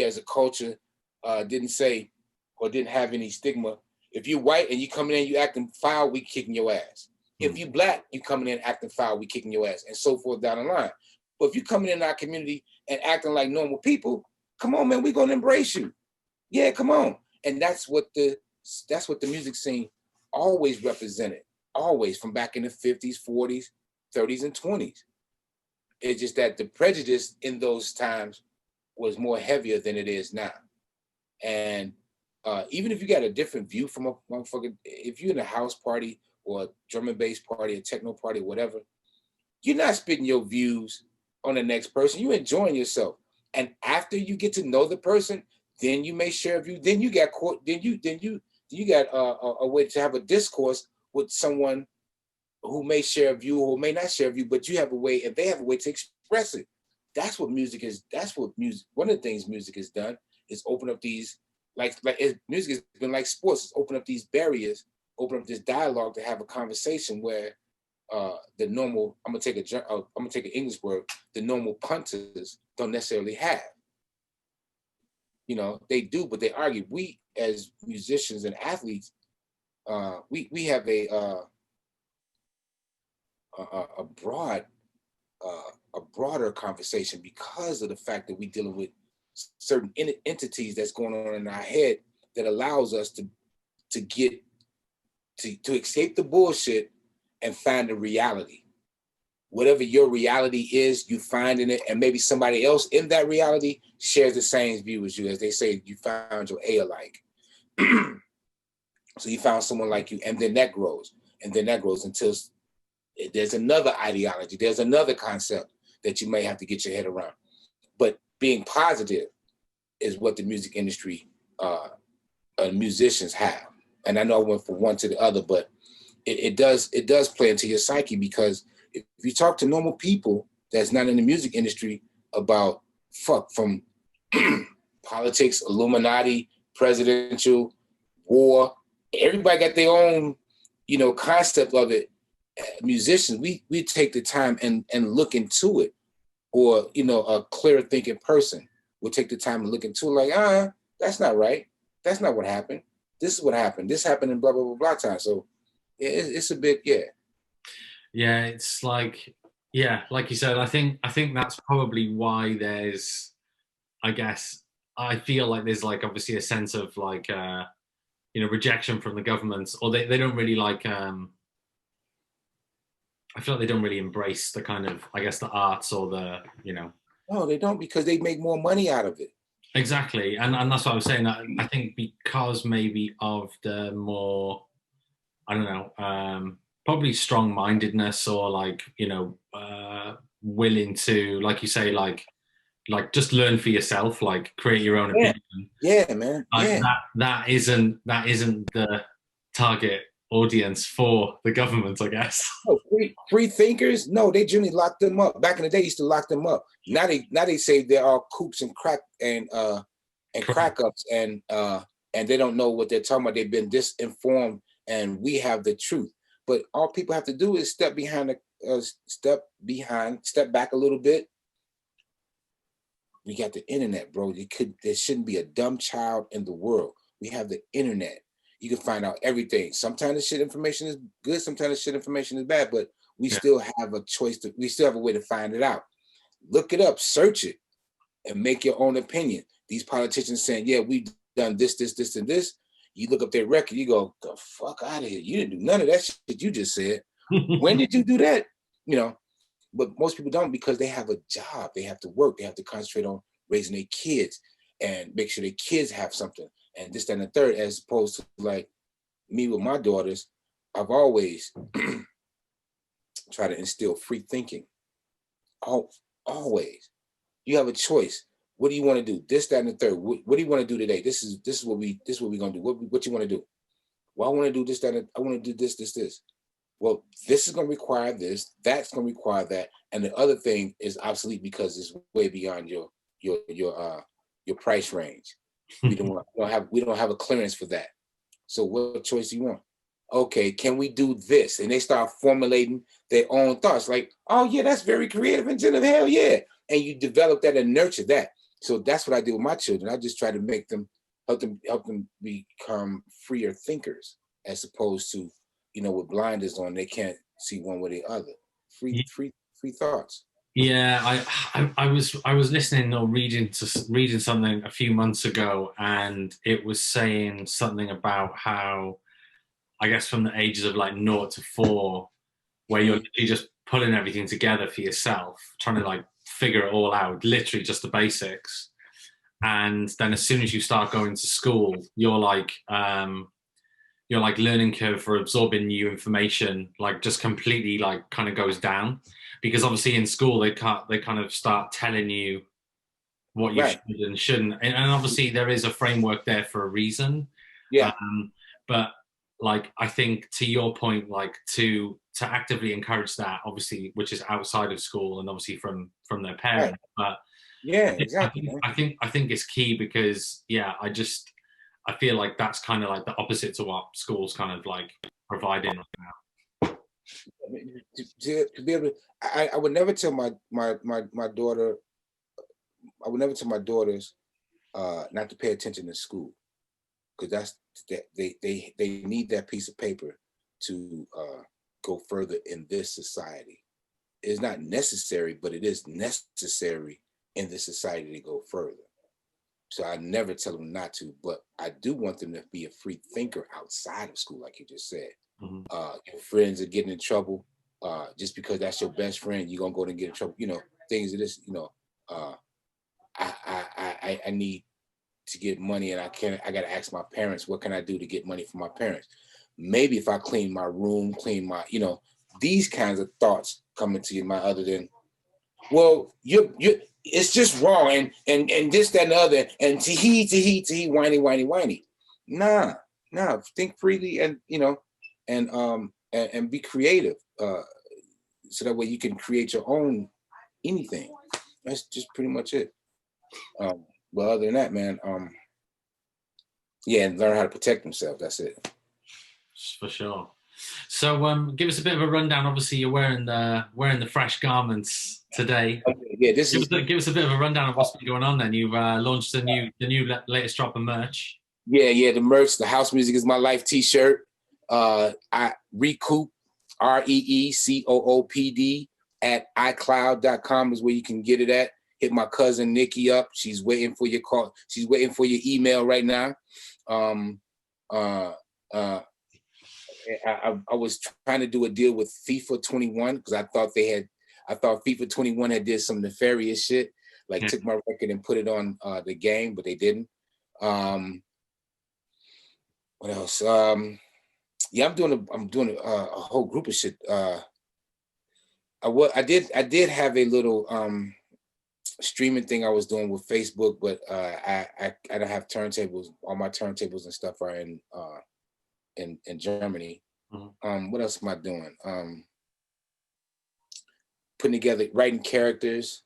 as a culture didn't say or didn't have any stigma. If you white and you coming in, you acting foul, we kicking your ass. If you black, you coming in acting foul, we kicking your ass, and so forth down the line. But if you coming in our community and acting like normal people, come on, man, we gonna embrace you. Yeah, come on. And that's what the music scene always represented, always, from back in the 50s, 40s, 30s, and 20s. It's just that the prejudice in those times was more heavier than it is now. And even if you got a different view from a motherfucker, if you're in a house party or a drum and bass party, a techno party, whatever, you're not spitting your views on the next person. You're enjoying yourself. And after you get to know the person, then you may share a view. Then you got you got a way to have a discourse with someone who may share a view or may not share a view, but you have a way, and they have a way to express it. That's what music is. That's what music. One of the things music has done is open up these, music has been like sports. It's open up these barriers, open up this dialogue to have a conversation where the normal, I'm gonna take an English word, the normal punters don't necessarily have. You know, they do, but they argue. We as musicians and athletes, we have a broader conversation because of the fact that we're dealing with certain entities that's going on in our head that allows us to get to escape the bullshit and find the reality. Whatever your reality is, you find in it, and maybe somebody else in that reality shares the same view as you. As they say, you found your A-alike. So you found someone like you, and then that grows, until there's another ideology, there's another concept that you may have to get your head around. But being positive is what the music industry, musicians have. And I know I went from one to the other, but it does play into your psyche, because if you talk to normal people that's not in the music industry about from politics, Illuminati, presidential, war, everybody got their own, concept of it. Musicians, we take the time and look into it, or a clear thinking person will take the time to look into it, like, that's not right, that's not what happened, this is what happened, this happened in blah blah blah blah time. So it's a bit, yeah, it's like, yeah, like you said, I think that's probably why there's, I guess, I feel like there's like obviously a sense of like rejection from the government, or they don't really like I feel like they don't really embrace the kind of, I guess, the arts or the, No, they don't, because they make more money out of it. Exactly. And that's what I was saying. I think because maybe of the more, I don't know, probably strong-mindedness, or like, willing to, like you say, like just learn for yourself, like create your own opinion. Yeah, man. Like that isn't the target audience for the government, I guess. Oh, free thinkers? No, they generally lock them up. Back in the day, used to lock them up. Now they say they're all coops and crack and crack ups, and they don't know what they're talking about. They've been disinformed, and we have the truth. But all people have to do is step back a little bit. We got the internet, bro. There shouldn't be a dumb child in the world. We have the internet. You can find out everything. Sometimes the shit information is good, sometimes the shit information is bad, but we still have a choice we still have a way to find it out. Look it up, search it, and make your own opinion. These politicians saying, yeah, we've done this, this, this, and this. You look up their record, you go, the fuck out of here. You didn't do none of that shit you just said. When did you do that? But most people don't, because they have a job. They have to work. They have to concentrate on raising their kids and make sure their kids have something. And this, that, and the third, as opposed to like me with my daughters, I've always tried to instill free thinking. Always. You have a choice. What do you want to do? This, that, and the third. What do you want to do today? This is what we're gonna do. What you want to do? Well, I want to do this, that, and I want to do this. Well, this is gonna require this, that's gonna require that, and the other thing is obsolete because it's way beyond your price range. We don't have a clearance for that. So what choice do you want? Okay, can we do this? And they start formulating their own thoughts, like, oh yeah, that's very creative and generative, hell yeah. And you develop that and nurture that. So that's what I do with my children. I just try to make them, help them become freer thinkers, as opposed to, with blinders on, they can't see one way or the other. Free thoughts. Yeah, I was listening or reading something a few months ago, and it was saying something about how, I guess, from the ages of like 0 to 4, where you're just pulling everything together for yourself, trying to like figure it all out, literally just the basics. And then as soon as you start going to school, your learning curve for absorbing new information, like just completely like kind of goes down. because obviously in school they kind of start telling you what you Right. should and shouldn't, and obviously there is a framework there for a reason. Yeah. But like, I think to your point, like to actively encourage that, obviously, which is outside of school and obviously from their Right. parents. But Yeah, exactly. I think it's key because yeah, I feel like that's kind of like the opposite to what schools kind of like providing right now. To be able to, I would never tell my daughter, I would never tell my daughters not to pay attention to school, because they need that piece of paper to go further in this society. It's not necessary, but it is necessary in this society to go further. So I never tell them not to, but I do want them to be a free thinker outside of school, like you just said. Your friends are getting in trouble. Just because that's your best friend, you're gonna go and get in trouble. You know, things of this. You know, I need to get money, and I gotta ask my parents, what can I do to get money from my parents? Maybe if I clean my room, clean my, you know, these kinds of thoughts come into your mind, other than, well, you it's just wrong, and this, that, and the other, and to whiny. Nah, think freely, and you know, and be creative, so that way you can create your own anything. That's just pretty much it. But other than that, man, yeah, and learn how to protect themselves. That's it. For sure. So give us a bit of a rundown. Obviously, you're wearing the fresh garments today. Okay, yeah, this is give us a bit of a rundown of what's been going on. Then you've launched the new latest drop of merch. Yeah, the merch, the House Music is My Life T-shirt. I recoup, REECOOPD at iCloud.com is where you can get it at. Hit my cousin Nikki up. She's waiting for your call. She's waiting for your email right now. I was trying to do a deal with FIFA 21 because I thought FIFA 21 had did some nefarious shit, like took my record and put it on the game, but they didn't. What else? Yeah, I'm doing a whole group of shit. I did have a little streaming thing I was doing with Facebook, but I don't have turntables. All my turntables and stuff are in Germany. What else am I doing? Putting together, writing characters,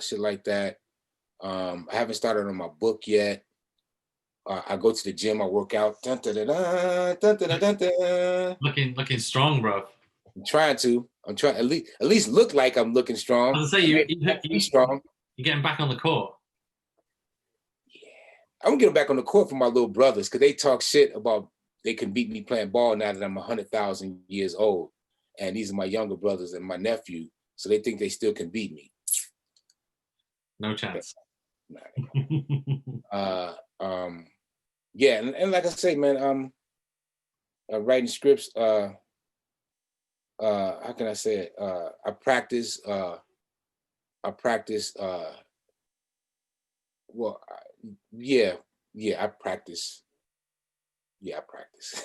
shit like that. I haven't started on my book yet. I go to the gym, I work out. Dun, dun, dun, dun, dun, dun, dun. Looking strong, bro. I'm trying at least look like I'm looking strong. I was gonna say you strong. You're getting back on the court. Yeah, I'm getting back on the court for my little brothers because they talk shit about they can beat me playing ball now that I'm 100,000 years old, and these are my younger brothers and my nephew, so they think they still can beat me. No chance. Yeah, and like I say, man, writing scripts. How can I say it? I practice. Well, yeah, I practice. Yeah, I practice.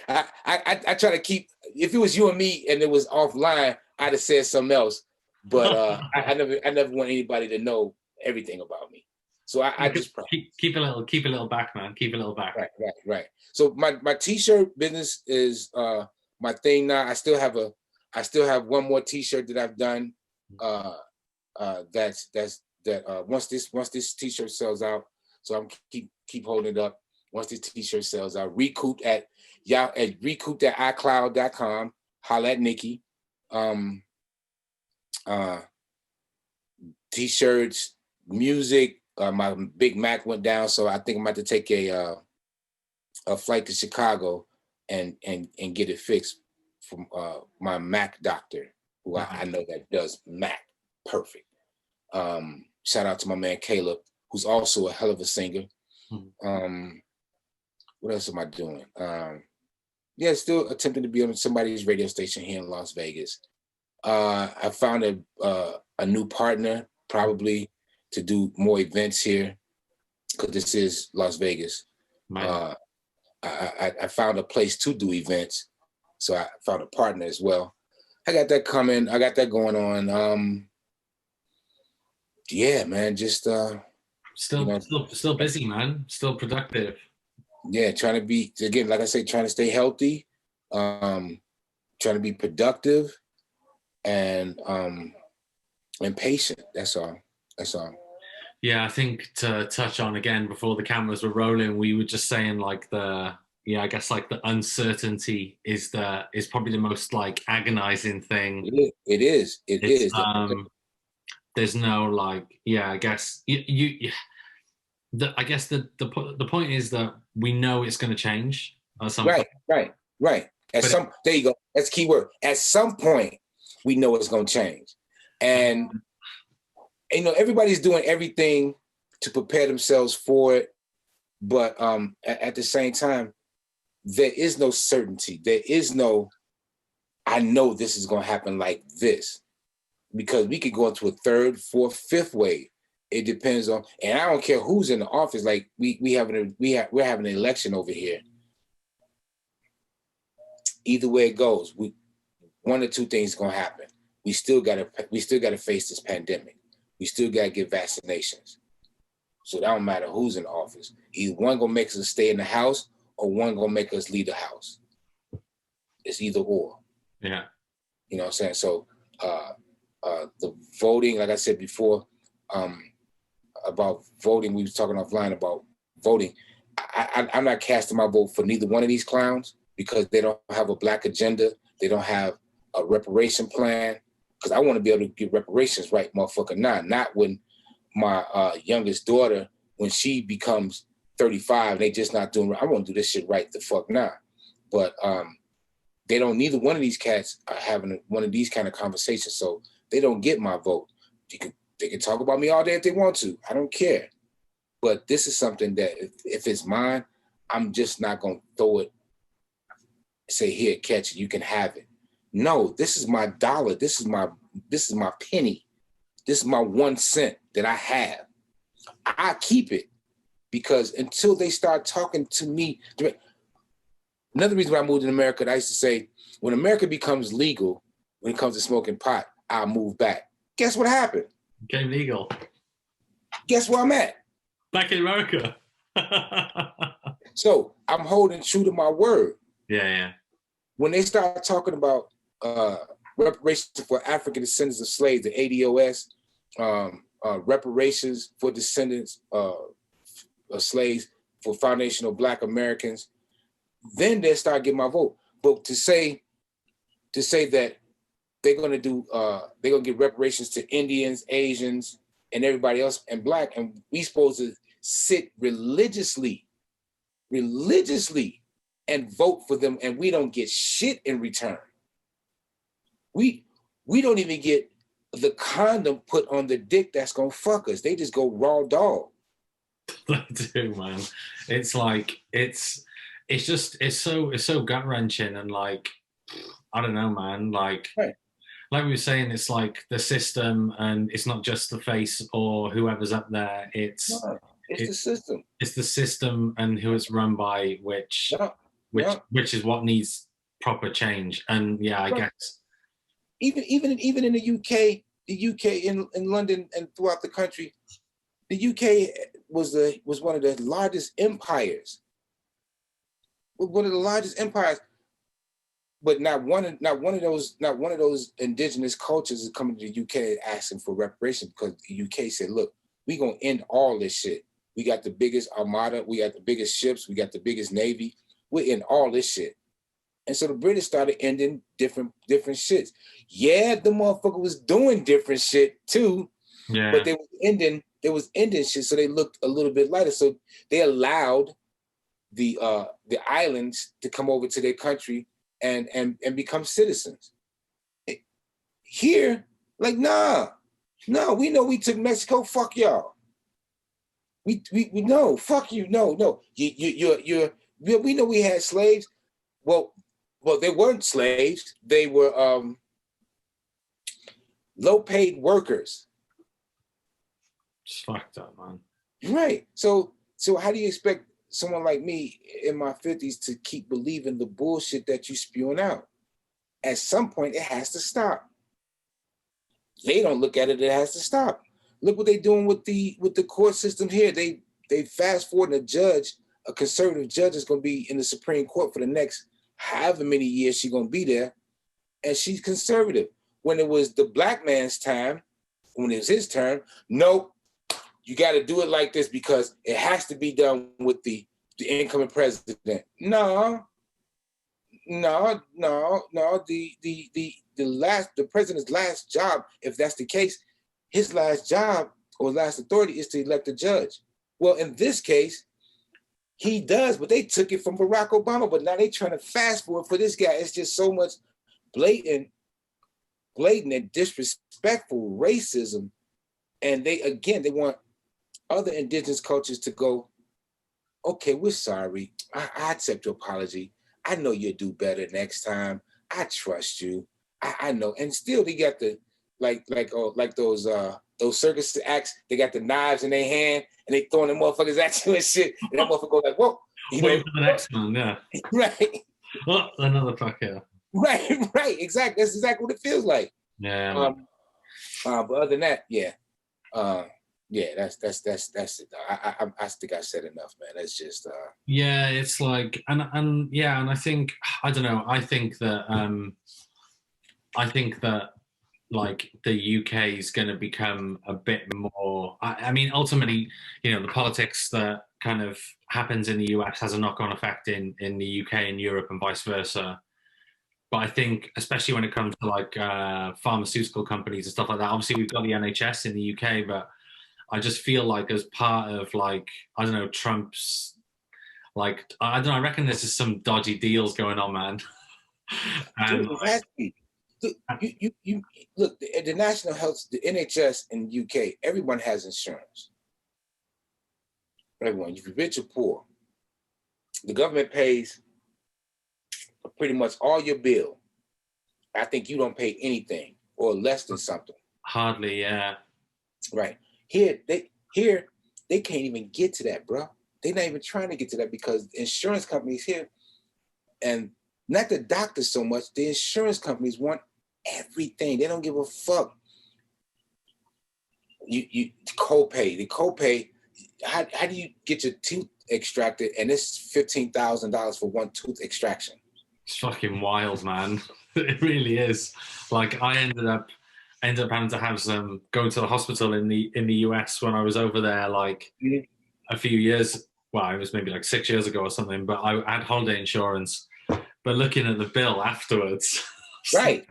I try to keep. If it was you and me and it was offline, I'd have said something else. But I never want anybody to know everything about me. So I just keep a little back, man. Keep a little back. Right. So my T-shirt business is my thing now. I still have one more T-shirt that I've done. Once this T-shirt sells out, so I'm keep holding it up. Once this T-shirt sells out, recoup at iCloud.com. Holla at Nikki. T-shirts, music. My Big Mac went down, so I think I'm about to take a flight to Chicago and get it fixed from my Mac doctor, who I know that does Mac perfect. Shout out to my man Caleb, who's also a hell of a singer. What else am I doing? Yeah, still attempting to be on somebody's radio station here in Las Vegas. I found a new partner, probably to do more events here, because this is Las Vegas. I found a place to do events, so I found a partner as well. I got that coming. I got that going on. Yeah, man, just still busy, man. Still productive. Yeah, trying to be, again, like I say, trying to stay healthy, trying to be productive, and patient. That's all. Yeah, I think to touch on again before the cameras were rolling, we were just saying like I guess like the uncertainty is probably the most like agonizing thing. It is. There's no like, I guess I guess the point is that we know it's going to change at some point. Right. There you go. That's the key word. At some point, we know it's going to change, and everybody's doing everything to prepare themselves for it. But at the same time, there is no certainty. There is no, I know this is going to happen like this, because we could go into a third, fourth, fifth wave. It depends on, and I don't care who's in the office. Like we're having an election over here. Either way it goes, one or two things gonna happen. We still gotta face this pandemic. We still gotta get vaccinations. So that don't matter who's in the office. Either one gonna make us stay in the house, or one gonna make us leave the house. It's either or. Yeah. You know what I'm saying? So the voting, like I said before, about voting, we was talking offline about voting. I'm not casting my vote for neither one of these clowns, because they don't have a Black agenda. They don't have a reparation plan. Because I want to be able to get reparations right, motherfucker, now. Not when my youngest daughter, when she becomes 35, they just not doing right. I want to do this shit right the fuck now. But they don't, neither one of these cats are having one of these kind of conversations, so they don't get my vote. They can talk about me all day if they want to. I don't care. But this is something that if it's mine, I'm just not gonna throw it, say, here, catch it, you can have it. No, this is my dollar. This is my penny. This is my 1 cent that I have. I keep it, because until they start talking to me. Another reason why I moved in America, I used to say, when America becomes legal, when it comes to smoking pot, I'll move back. Guess what happened? Became legal. Guess where I'm at? Back in America. So I'm holding true to my word. Yeah. When they start talking about reparations for African descendants of slaves, the ADOS, reparations for descendants of slaves, for foundational Black Americans, then they start getting my vote. But to say that they're gonna get reparations to Indians, Asians, and everybody else, and Black, and we supposed to sit religiously and vote for them, and we don't get shit in return. We don't even get the condom put on the dick that's gonna fuck us. They just go raw dog. They do, man. It's like it's so gut-wrenching, and like, I don't know, man. Like, right. Like we were saying, it's like the system, and it's not just the face or whoever's up there. It's the system. It's the system and who it's run by, which is what needs proper change. And I guess even in the UK, in London and throughout the country, the UK was one of the largest empires. One of the largest empires. But not one of those indigenous cultures is coming to the UK asking for reparation, because the UK said, look, we're gonna end all this shit. We got the biggest armada, we got the biggest ships, we got the biggest navy, we're in all this shit. And so the British started ending different shits. Yeah, the motherfucker was doing different shit too, but they was ending shit, so they looked a little bit lighter. So they allowed the islands to come over to their country and become citizens. Here, like, no, we know we took Mexico, fuck y'all. We no, fuck you, no. We know we had slaves. Well, they weren't slaves. They were low-paid workers. It's fucked up, man. Right. So how do you expect someone like me in my 50s to keep believing the bullshit that you spewing out? At some point, it has to stop. They don't look at it, it has to stop. Look what they're doing with the court system here. They fast forward a judge, a conservative judge is going to be in the Supreme Court for the next however many years she's going to be there, and she's conservative. When it was the black man's time, when it was his turn, nope, you got to do it like this because it has to be done with the incoming president. No. The president's last job, if that's the case, his last job or last authority is to elect a judge. Well, in this case, he does, but they took it from Barack Obama, but now they trying to fast forward for this guy. It's just so much blatant and disrespectful racism. And they want other indigenous cultures to go, okay, we're sorry. I accept your apology. I know you'll do better next time. I trust you. I know. And still they got the like those circus acts, they got the knives in their hand and they throwing the motherfuckers at you and shit. And that motherfucker goes like, whoa. Wait for the next one, yeah. Right. Oh, another fucker. Right, exactly. That's exactly what it feels like. Yeah. But other than that, yeah. That's it. I think I said enough, man. That's just yeah, it's like and I think I don't know. I think that like the UK is going to become a bit more. I mean, ultimately, you know, the politics that kind of happens in the US has a knock-on effect in the UK and Europe and vice versa. But I think, especially when it comes to like pharmaceutical companies and stuff like that, obviously we've got the NHS in the UK, but I just feel like as part of like, I don't know, Trump's, like, I don't know, I reckon there's just some dodgy deals going on, man. And you look, the national health, the NHS in the UK, everyone has insurance. Everyone, if you're rich or poor, the government pays pretty much all your bill. I think you don't pay anything or less than something. Hardly, yeah. Right. Here they can't even get to that, bro. They're not even trying to get to that because insurance companies here, and not the doctors so much, the insurance companies want everything. They don't give a fuck. You copay. The copay, how do you get your tooth extracted and it's $15,000 for one tooth extraction? It's fucking wild, man. It really is. Like I ended up having to have some going to the hospital in the US when I was over there, like a few years. Well, it was maybe like 6 years ago or something. But I had holiday insurance. But looking at the bill afterwards, right,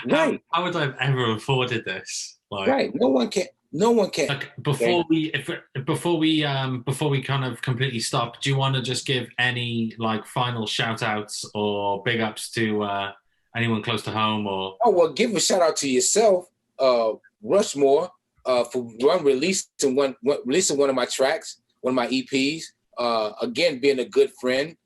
right. How would I have ever afforded this? Like, right. No one can. Like before we kind of completely stop, do you want to just give any like final shout outs or big ups to anyone close to home? Or give a shout out to yourself, Rushmore, for releasing one of my tracks, one of my EPs. Again, being a good friend.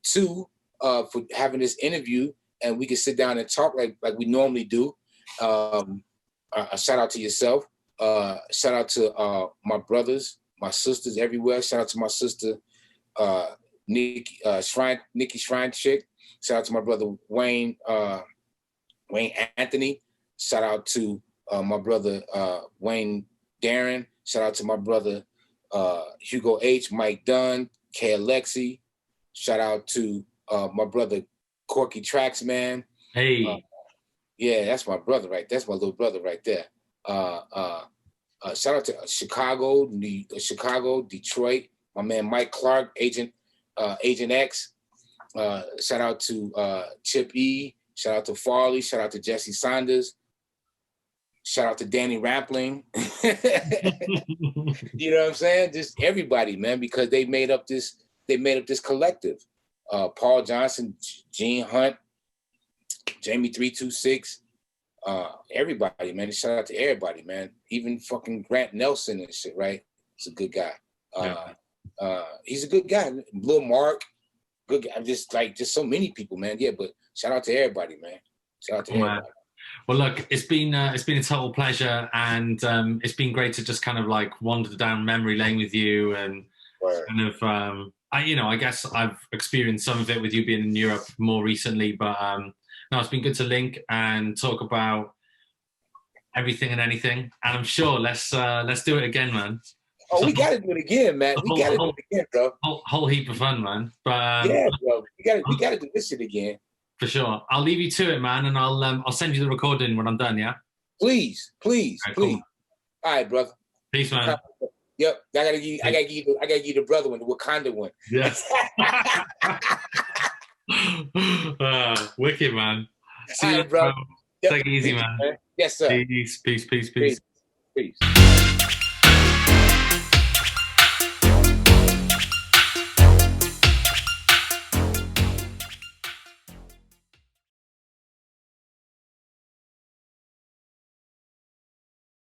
Two, for having this interview and we can sit down and talk like we normally do. A shout out to yourself. Shout out to my brothers, my sisters everywhere. Shout out to my sister, Nikki Shrine Chick. Shout out to my brother Wayne Anthony. Shout out to my brother Wayne Darren. Shout out to my brother Hugo H, Mike Dunn, K Alexi. Shout out to my brother Corky Tracks, man. Hey. Yeah, that's my brother, right? That's my little brother right there. Shout out to Chicago, Detroit. My man Mike Clark, Agent X. Shout out to Chip E. Shout out to Farley. Shout out to Jesse Saunders. Shout out to Danny Rampling. You know what I'm saying? Just everybody, man, because they made up this collective. Paul Johnson, Gene Hunt, Jamie 326. Everybody, man. Shout out to everybody, man. Even fucking Grant Nelson and shit, right? He's a good guy. He's a good guy. Lil Mark, good guy. Just so many people, man. Yeah, but shout out to everybody, man. Shout out to everybody. Well, look, it's been a total pleasure, and it's been great to just kind of like wander down memory lane with you, and kind of I guess I've experienced some of it with you being in Europe more recently, but No, it's been good to link and talk about everything and anything. And I'm sure let's do it again, man. Oh, we got to do it again, man. We got to do it again, bro. Whole heap of fun, man. But yeah, bro. We got to do this shit again. For sure. I'll leave you to it, man, and I'll send you the recording when I'm done. Yeah. Please. Right, please. Cool. All right, brother. Peace, man. Yep. I gotta give you the brother one, the Wakanda one. Yes. Wicked, man. See you, bro. Take it easy, man. Yes, sir. Peace. Peace.